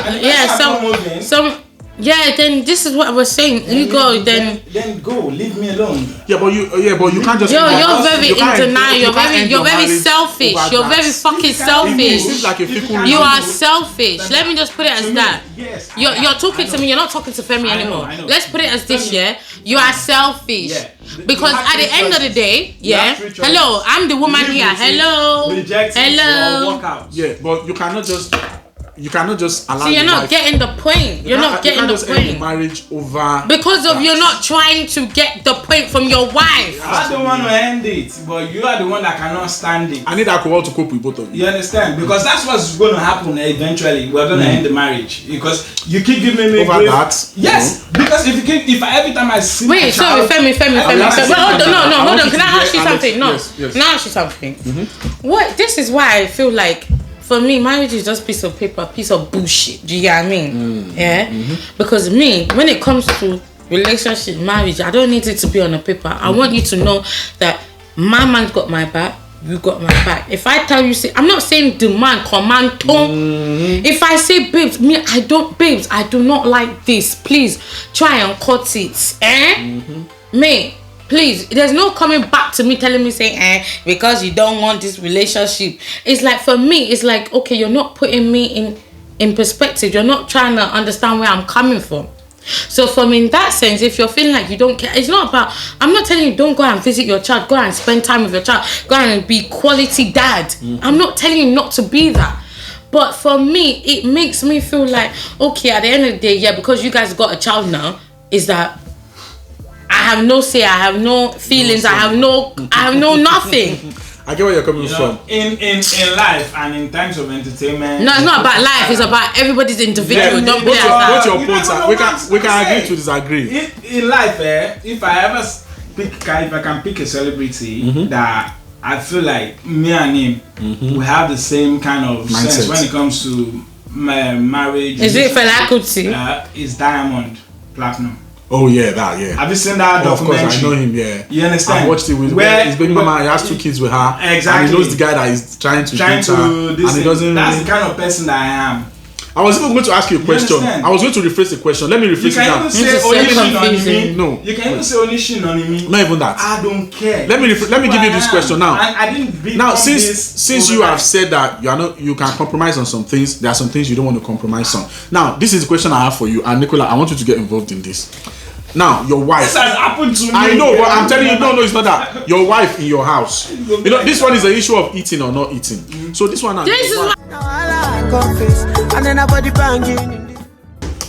then this is what I was saying. You go, then go. Leave me alone. But you can't just. You're very in denial. You're very selfish. You're very fucking selfish. Seems like a fickle. You are selfish. Let me just put it as that. Yes. You're talking to me. You're not talking to Femi anymore. I know. Let's put it as this. You are selfish. Yeah. Because at the end of the day, hello, I'm the woman here. Hello. Reject Hello. or walk out. Yeah, but you cannot just allow. So you're not getting the point. You're not getting the point. Marriage over because of you're not trying to get the point from your wife. I don't want to end it, but you are the one that cannot stand it. I need alcohol to cope with both of you. You understand? Because that's what's going to happen eventually. We're going to end the marriage because you keep giving me over that. Yes, because if every time I see. Wait, sorry, Femi. Hold on. Can I ask you something? No, yes. Can I ask you something? What? This is why I feel like. For me, marriage is just piece of paper, piece of bullshit. Do you get what I mean? Because me, when it comes to relationship, marriage, I don't need it to be on a paper. I want you to know that my man's got my back, you got my back. If I tell you, say, I'm not saying demand, command, tone. If I say, babes, I do not like this. Please try and cut it. Me. Please, there's no coming back to me telling me saying, because you don't want this relationship. It's like, for me, it's like, okay, you're not putting me in perspective. You're not trying to understand where I'm coming from. So for me, in that sense, if you're feeling like you don't care, it's not about, I'm not telling you don't go and visit your child, go and spend time with your child, go and be quality dad. I'm not telling you not to be that. But for me, it makes me feel like, okay, at the end of the day, because you guys got a child now, is that I have no say, I have no feelings, I have no nothing. I get where you're coming from. In life and in times of entertainment. No, it's not about life, it's about everybody's individual. Don't be like that. What your points are? We can agree to disagree. In life, if I can pick a celebrity that I feel like me and him we have the same kind of mindset. Sense when it comes to marriage. Is it Fela Kuti? It's Diamond Platinum. Oh yeah, Have you seen that documentary? Of course, I know him. Yeah, you understand. I watched it with his baby mama. He has 2 kids with her. Exactly. And he knows the guy that is trying to her, this. And he doesn't. That's the kind of person that I am. I was even going to ask you a question. I was going to rephrase the question. Let me rephrase it now. You can even say Onishin on me. Not even that. I don't care. Let me give you this question now. I didn't now since you have said that you can compromise on some things, there are some things you don't want to compromise on. Now this is the question I have for you, and Nicola, I want you to get involved in this. Now, your wife. This has happened to me. I know, but I'm telling you, no, it's not that. Your wife in your house. This one is the issue of eating or not eating. So this one.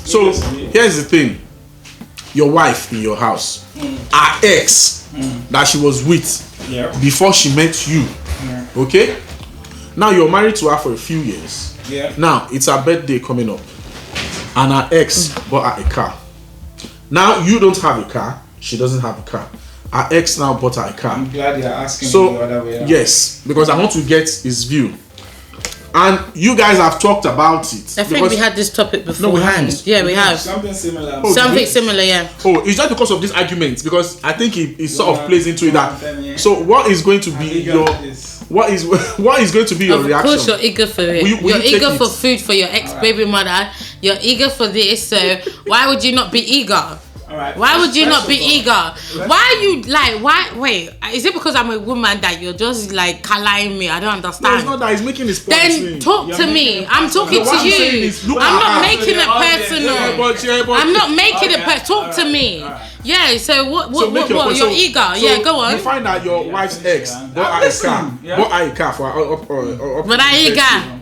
So here's the thing. Your wife in your house, her ex that she was with before she met you. Okay. Now you're married to her for a few years. Yeah. Now it's her birthday coming up. and her ex bought her a car. Now you don't have a car, she doesn't have a car. Her ex now bought her a car. I'm glad you're asking So me the other way around. yes, because I want to get his view. And you guys have talked about it. I think we had this topic before. we haven't. Yeah, we have. Something similar. Oh, Something similar, yeah. Oh, it's just because of this argument, because I think it sort of plays into it that. Femi. So what is going to be your what is going to be your Of reaction? course, you're eager for it. Will You're you take eager it? for food for your ex-baby mother. You're eager for this. So why would you not be eager? Alright. Why would you First not be of all, eager? Why are you like? Why? Wait, is it because I'm a woman that you're just like calling me? I don't No, it's understand. not that he's making his point. Then talk You're to making me. it I'm personal. talking No, to what I'm saying you. is, look I'm at not her. making it personal. I'm not making it Okay, Talk to alright, me. alright. Yeah. So what? So make your point. You're So- eager. so Yeah. Go on. You find out your wife's finish ex it, bought I'm her a car. listening, yeah. Bought her a car for her But I eager.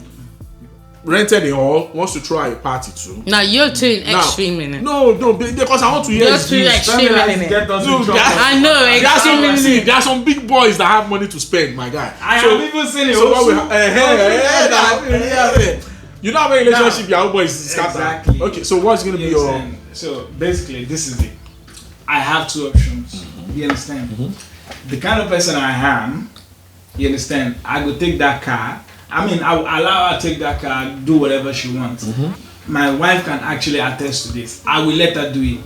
rented a hall, wants to throw her a party too. Now you're too Now- extreme in it. No, because I want to hear You're his too views. extreme in it. Get us No, in trouble. that- I know. There are some, Extreme in see, it. there are some big boys that have money to spend, my guy. I have even seen it. So what we also. you know how a relationship your old boy is scattered. Exactly. Okay, so what's gonna be You your understand? So basically, this is it. I have two options. You understand? The kind of person I am, you understand? I will take that car. I mean, I will allow her to take that car, do whatever she wants. My wife can actually attest to this. I will let her do it.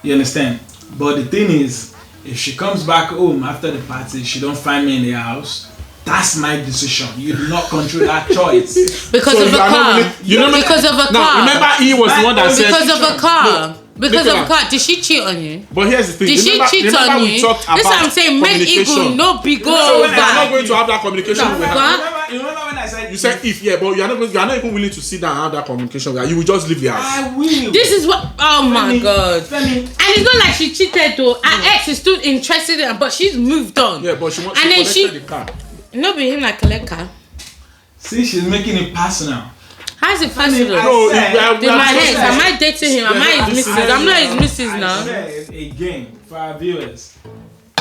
You understand? But the thing is, if she comes back home after the party, she don't find me in the house. That's my decision. You do not control that choice. Because So of a you are not car. really- you know- Because of a Now car. remember he was the one that said Because of a car. Because of a Nicola. car. Did she cheat on you? But here's the thing. Did she remember, cheat remember on we you? talked about This what I'm saying. Men communication. equal, no big So we are not over. going to have that communication with her. What? You remember when I said You said if, yeah, but you are not even willing to sit down and have that communication with her. You will just leave the house. I will. This is what. Oh my Femi, god. Femi. And it's not like she cheated though. Her ex is still interested in her, but she's moved on. Yeah, but she wants And to then connect the car. No, be him like collect car. See, she's making it personal. How's it possible? I No, said- we are In my just head, saying- am I dating him? Am I his this is- missus? I'm not his missus I now. said again for our viewers,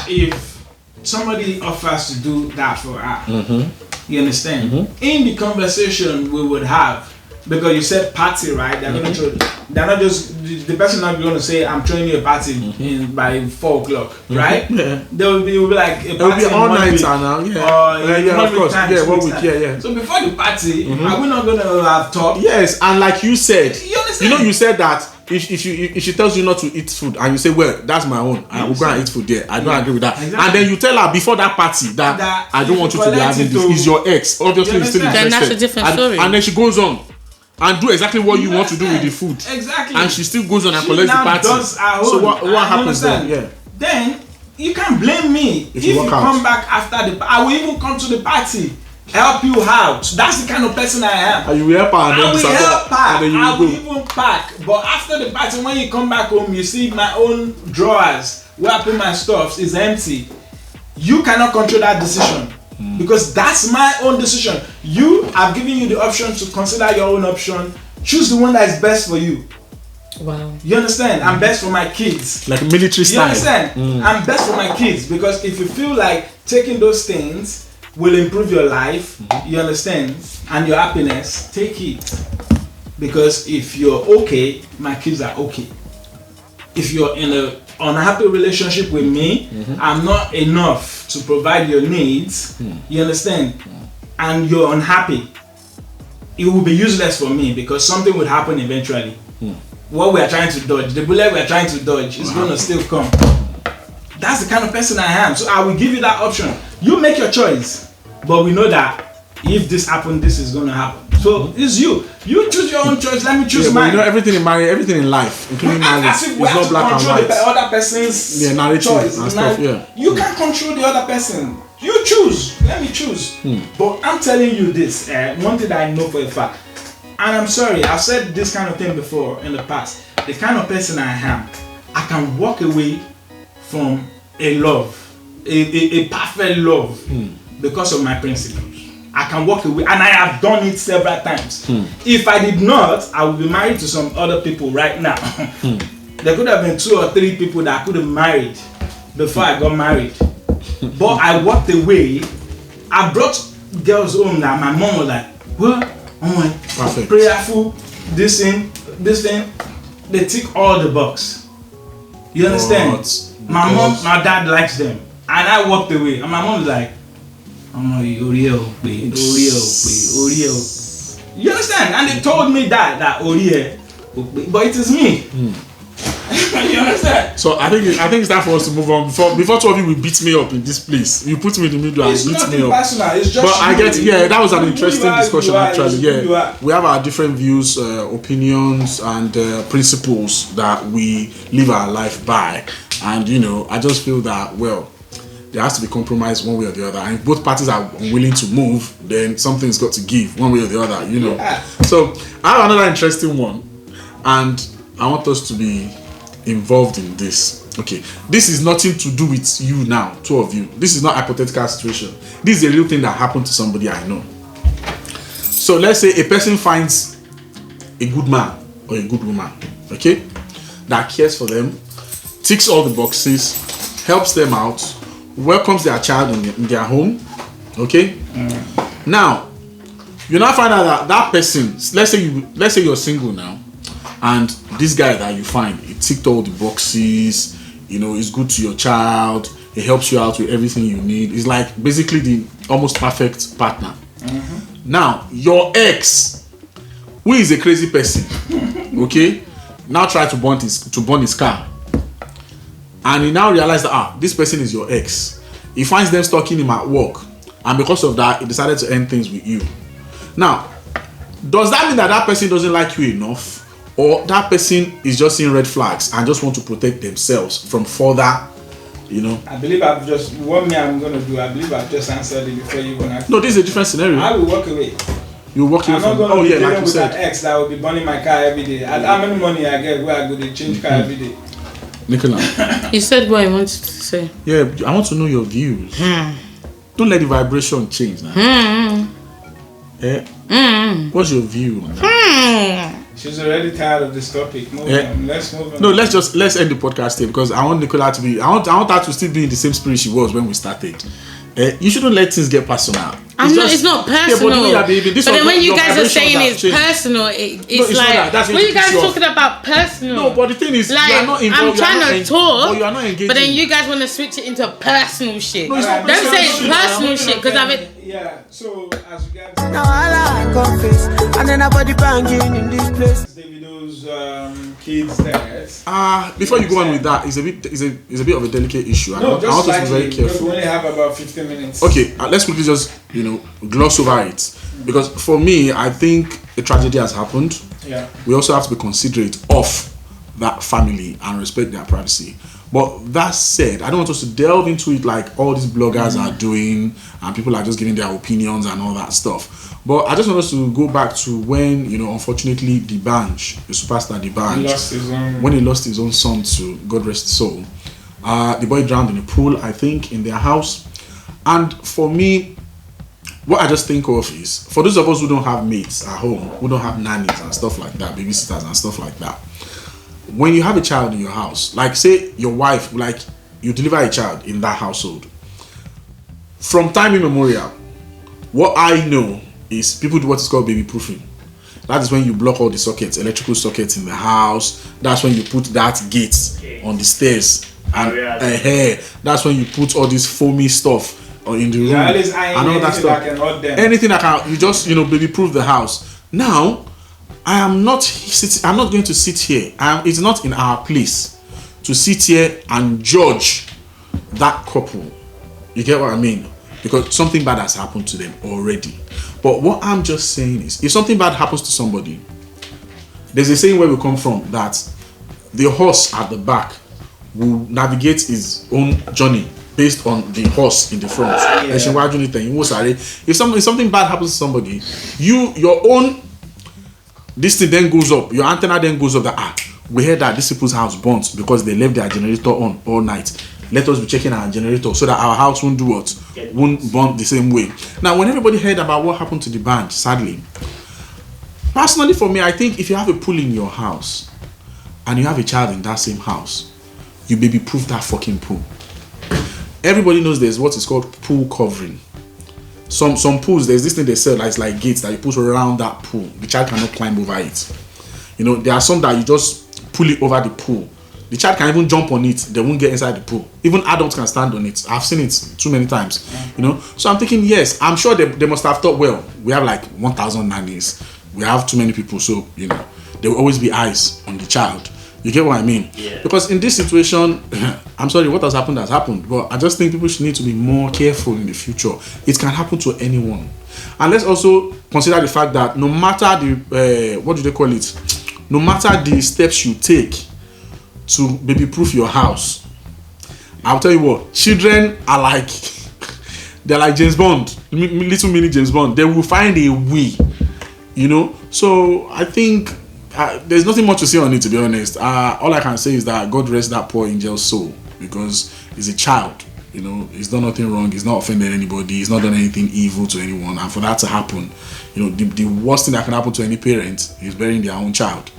if somebody offers to do that for her, you understand? In the conversation we would have, because you said party, right? They're gonna throw. They're not just the person not going to say I'm throwing you a party by 4 o'clock, right? Yeah. They will be like a It will party be all in 1 night week. now, yeah. Or in Yeah, 1 of week course. time, Yeah, 2 1 weeks week, time. yeah. So before the party, are we not gonna have talk? Yes, and like you said, You understand? you said that if she tells you not to eat food and you say, well, that's my own, I will go and eat food there. I don't agree with that. Exactly. And then you tell her before that party that I don't if want you you to be collect having it this. to- Is your ex? Obviously, You you're still understand? interested. Then that's a different story. And then she goes on and do exactly what you want to do with the food. Exactly. And she still goes on and She collects the now party. does her So own. what I happens then? understand. Yeah. Then you can blame me If if you you walk out. come back after the. I will even come to the party, help you out. That's the kind of person I am. And you will help her and I then will disappear. help her. And then you I will will go. even pack. But after the party, when you come back home, you see my own drawers where I put my stuff is empty. You cannot control that decision. Because that's my own decision. You, I've given you the option to consider your own option. Choose the one that is best for you. Wow. You understand? I'm best for my kids. Like military You style. understand? I'm best for my kids because if you feel like taking those things will improve your life, you understand, and your happiness, take it. Because if you're okay, my kids are okay. If you're in an unhappy relationship with me, I'm not enough to provide your needs, you understand, and you're unhappy, it will be useless for me because something will happen eventually. What we are trying to dodge, the bullet we are trying to dodge is going to still come. That's the kind of person I am. So I will give you that option. You make your choice. But we know that if this happens, this is going to happen. So it's you. You choose your own choice. Let me choose Yeah, but mine. you know everything in marriage, everything in life, including marriage, As if is we have not to black and control white. the other person's narrative choice. and stuff. Yeah. You can't control the other person. You choose. Let me choose. But I'm telling you this. One thing that I know for a fact. And I'm sorry, I've said this kind of thing before in the past. The kind of person I am, I can walk away from a love, a perfect love, because of my principles. I can walk away, and I have done it several times. If I did not, I would be married to some other people right now. There could have been 2 or 3 people that I could have married before I got married. But I walked away. I brought girls home that my mom was like, well, Perfect. prayerful, this thing, this thing, they tick all the box. You understand? My dad likes them, and I walked away, and my mom's like, Oreo. You understand? And they told me that Oreo, but it is me. You understand? So I think it's time for us to move on. Before two of you will beat me up in this place. You put me in the middle and beat me up. Personal. It's just but I get, that was an interesting discussion actually. Yeah, we have our different views, opinions, and principles that we live our life by. And I just feel that there has to be compromise one way or the other. And if both parties are willing to move, then something's got to give one way or the other. Yeah. So I have another interesting one, and I want us to be involved in this. Okay, this is nothing to do with you now, two of you. This is not a hypothetical situation. This is a real thing that happened to somebody I know. So let's say a person finds a good man or a good woman, okay, that cares for them, ticks all the boxes, helps them out, welcomes their child in their home, okay. Now you now find out that person, let's say you're single now, and this guy that you find, he ticked all the boxes, he's good to your child, he helps you out with everything you need. He's like basically the almost perfect partner. Now, your ex, who is a crazy person, okay, now try to burn his car. And he now realized that, this person is your ex. He finds them stalking him at work. And because of that, he decided to end things with you. Now, does that mean that person doesn't like you enough? Or that person is just seeing red flags and just want to protect themselves from further, I believe I'm going to do. I believe I've just answered it before you even ask. No, this is a different scenario. I will walk away. You walk away I'm not from... going to be dealing like with an ex that will be burning my car every day. And how many money I get where I go to change car every day? Nicola. You said what you wanted to say. Yeah, I want to know your views. Don't let the vibration change now. What's your view on that? She's already tired of this topic. Let's move on. No, let's end the podcast here, because I want Nicola to be... I want her to still be in the same spirit she was when we started. You shouldn't let things get personal. It's not personal. Yeah, but then when you guys are saying it's personal, it's like, what are you guys talking about personal? No, but the thing is, like, you are not involved. I'm trying to talk, but you are not engaging. But then you guys want to switch it into personal shit. No, it's not Don't say it's personal personal shit, because I've been... Yeah, so as you guys... Now I confess, and then nobody banging in this place. Davido's kids there. Before you go on with that, it's a bit of a delicate issue. I want us to be very careful. We only have about 15 minutes. Okay, let's quickly just gloss over it, because for me, I think a tragedy has happened. Yeah. We also have to be considerate of that family and respect their privacy. But that said, I don't want us to delve into it like all these bloggers are doing, and people are just giving their opinions and all that stuff. But I just want us to go back to when, unfortunately, the superstar D'banj, when he lost his own son to God rest his soul. The boy drowned in a pool, I think, in their house. And for me, what I just think of is, for those of us who don't have mates at home, who don't have nannies and stuff like that, babysitters and stuff like that, when you have a child in your house, like say your wife, like you deliver a child in that household, from time immemorial, what I know is people do what is called baby proofing. That is when you block all the sockets, electrical sockets in the house. That's when you put that gate on the stairs. And that's when you put all this foamy stuff in the room and all that stuff. Anything that can, you just baby proof the house. Now, I'm not going to sit here. It's not in our place to sit here and judge that couple. You get what I mean? Because something bad has happened to them already. But what I'm just saying is, if something bad happens to somebody, there's a saying where we come from that the horse at the back will navigate his own journey based on the horse in the front. If something bad happens to somebody, your own this thing then goes up, your antenna then goes up that we heard that these people's house burnt because they left their generator on all night. Let us be checking our generator so that our house won't do what? Won't burn the same way. Now, when everybody heard about what happened to D'banj, sadly, personally for me, I think if you have a pool in your house and you have a child in that same house, you baby proof that fucking pool. Everybody knows there's what is called pool covering. Some pools, there's this thing they sell that's like gates that you put around that pool. The child cannot climb over it. You know, there are some that you just pull it over the pool. The child can even jump on it, they won't get inside the pool. Even adults can stand on it. I've seen it too many times, you know. So I'm thinking, yes, I'm sure they must have thought, well, we have like 1,000 nannies, we have too many people, so you know, there will always be eyes on the child. You get what I mean? Yeah. Because in this situation, I'm sorry, what has happened. But I just think people should need to be more careful in the future. It can happen to anyone. And let's also consider the fact that no matter the, what do they call it? No matter the steps you take to baby-proof your house, I'll tell you what, children are like, they're like James Bond, little mini James Bond. They will find a way, you know. So I think there's nothing much to say on it, to be honest. All I can say is that God rest that poor angel's soul, because he's a child, you know. He's done nothing wrong, he's not offended anybody, he's not done anything evil to anyone. And for that to happen, you know, the worst thing that can happen to any parent is burying their own child,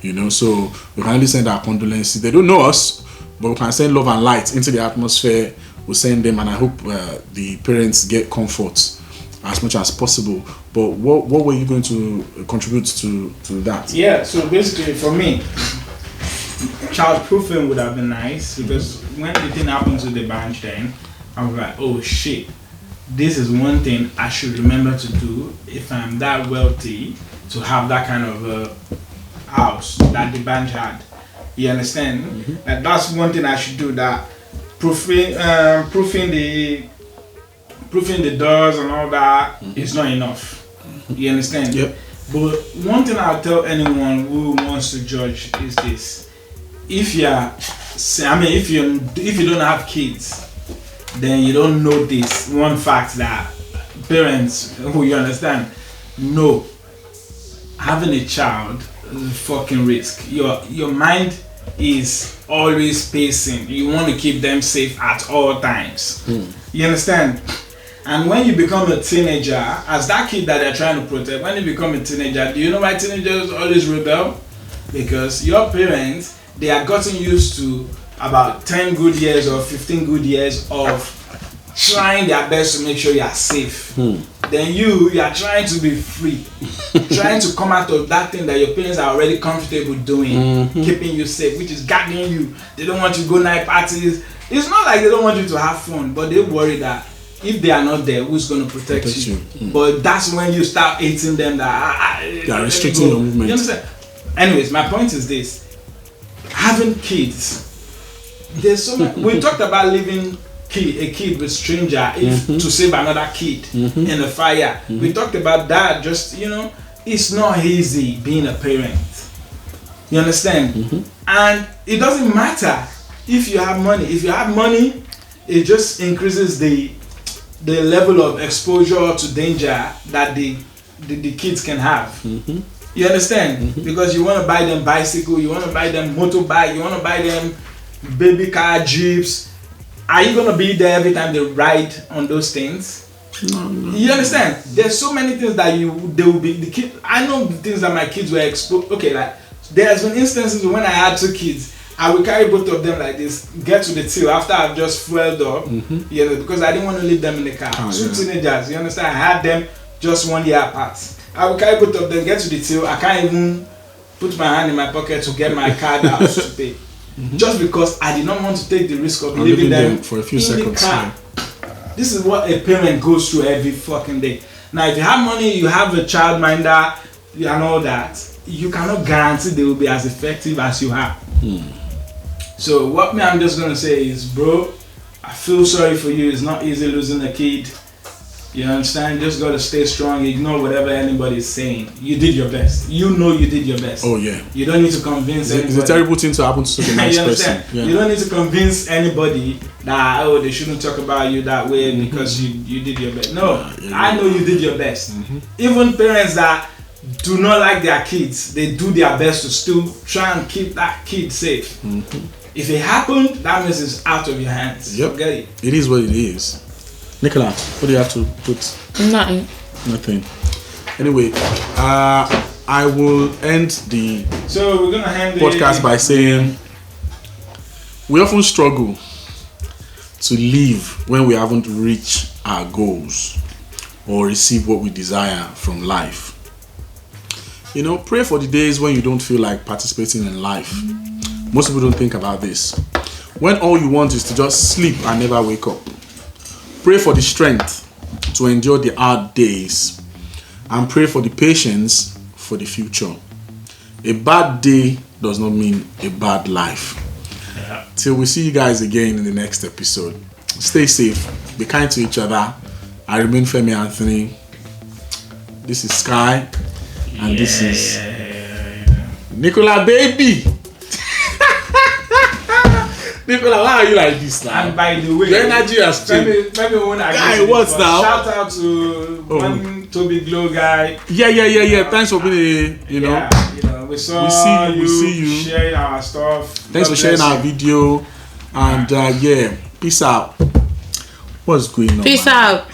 you know. So we can only send our condolences. They don't know us, but we can send love and light into the atmosphere. We'll send them, and I hope the parents get comfort as much as possible. But what were you going to contribute to that? Yeah, so basically for me, child-proofing would have been nice, because when the thing happened to the bench then, I was like, oh shit, this is one thing I should remember to do if I'm that wealthy, to have that kind of a house that the bench had. You understand? And that's one thing I should do, that proofing the doors and all that is not enough. You understand? Yep. But one thing I'll tell anyone who wants to judge is this: if you don't have kids, then you don't know this one fact that parents who, you understand, know having a child is a fucking risk. Your mind is always pacing. You want to keep them safe at all times. You understand? And when you become a teenager, as that kid that they're trying to protect, when you become a teenager, do you know why teenagers always rebel? Because your parents, they are gotten used to about 10 good years or 15 good years of trying their best to make sure you are safe. Then you are trying to be free, trying to come out of that thing that your parents are already comfortable doing, keeping you safe, which is guarding you. They don't want you to go night parties. It's not like they don't want you to have fun, but they worry that if they are not there, who's going to protect you? But that's when you start hating them, that They are restricting your movement. You understand? Anyways, my point is this: having kids, there's so many. We talked about leaving a kid with stranger to save another kid in the fire. We talked about that. Just, you know, it's not easy being a parent. You understand? And it doesn't matter if you have money. If you have money, it just increases the level of exposure to danger that the kids can have. You understand? Because you want to buy them bicycle, you want to buy them motorbike, you want to buy them baby car, jeeps. Are you going to be there every time they ride on those things? No. You understand? There's so many things that they will be, the kid. I know the things that my kids were exposed. Okay, like there's been instances when I had 2 kids, I would carry both of them like this, get to the till after I've just fueled up, you know, because I didn't want to leave them in the car. 2 teenagers, you understand? I had them just 1 year apart. I would carry both of them, get to the till, I can't even put my hand in my pocket to get my card out to pay. Just because I did not want to take the risk of leaving them for a few in seconds. the car. This is what a parent goes through every fucking day. Now, if you have money, you have a childminder, and all that, you cannot guarantee they will be as effective as you have. So what I'm just gonna say is, bro, I feel sorry for you. It's not easy losing a kid. You understand? You just gotta stay strong. Ignore whatever anybody is saying. You did your best. You know you did your best. Oh yeah. You don't need to convince anybody. It's a terrible thing to happen to such a nice You person. understand? You don't need to convince anybody that they shouldn't talk about you that way because you did your best. No, I know you did your best. Even parents that do not like their kids, they do their best to still try and keep that kid safe. If it happened, that means it's out of your hands. Yep. Forget it. It is what it is. Nicola, what do you have to put? Nothing. Anyway, I will end the So we're gonna end podcast by saying we often struggle to live when we haven't reached our goals or receive what we desire from life. You know, pray for the days when you don't feel like participating in life. Most people don't think about this. When all you want is to just sleep and never wake up. Pray for the strength to endure the hard days. And pray for the patience for the future. A bad day does not mean a bad life. Yeah. Till we see you guys again in the next episode. Stay safe. Be kind to each other. I remain Femi Anthony. This is Sky. And this is Nicola baby. Nicola, why are you like this now? And by the way, your energy has changed. Maybe when I Guy, what's now? Shout out to one Toby Glow guy. Yeah. Thanks for being a, you know. Yeah, you know, we see you sharing our stuff. Thanks for sharing our video. And yeah, peace out. What's going on? Peace out.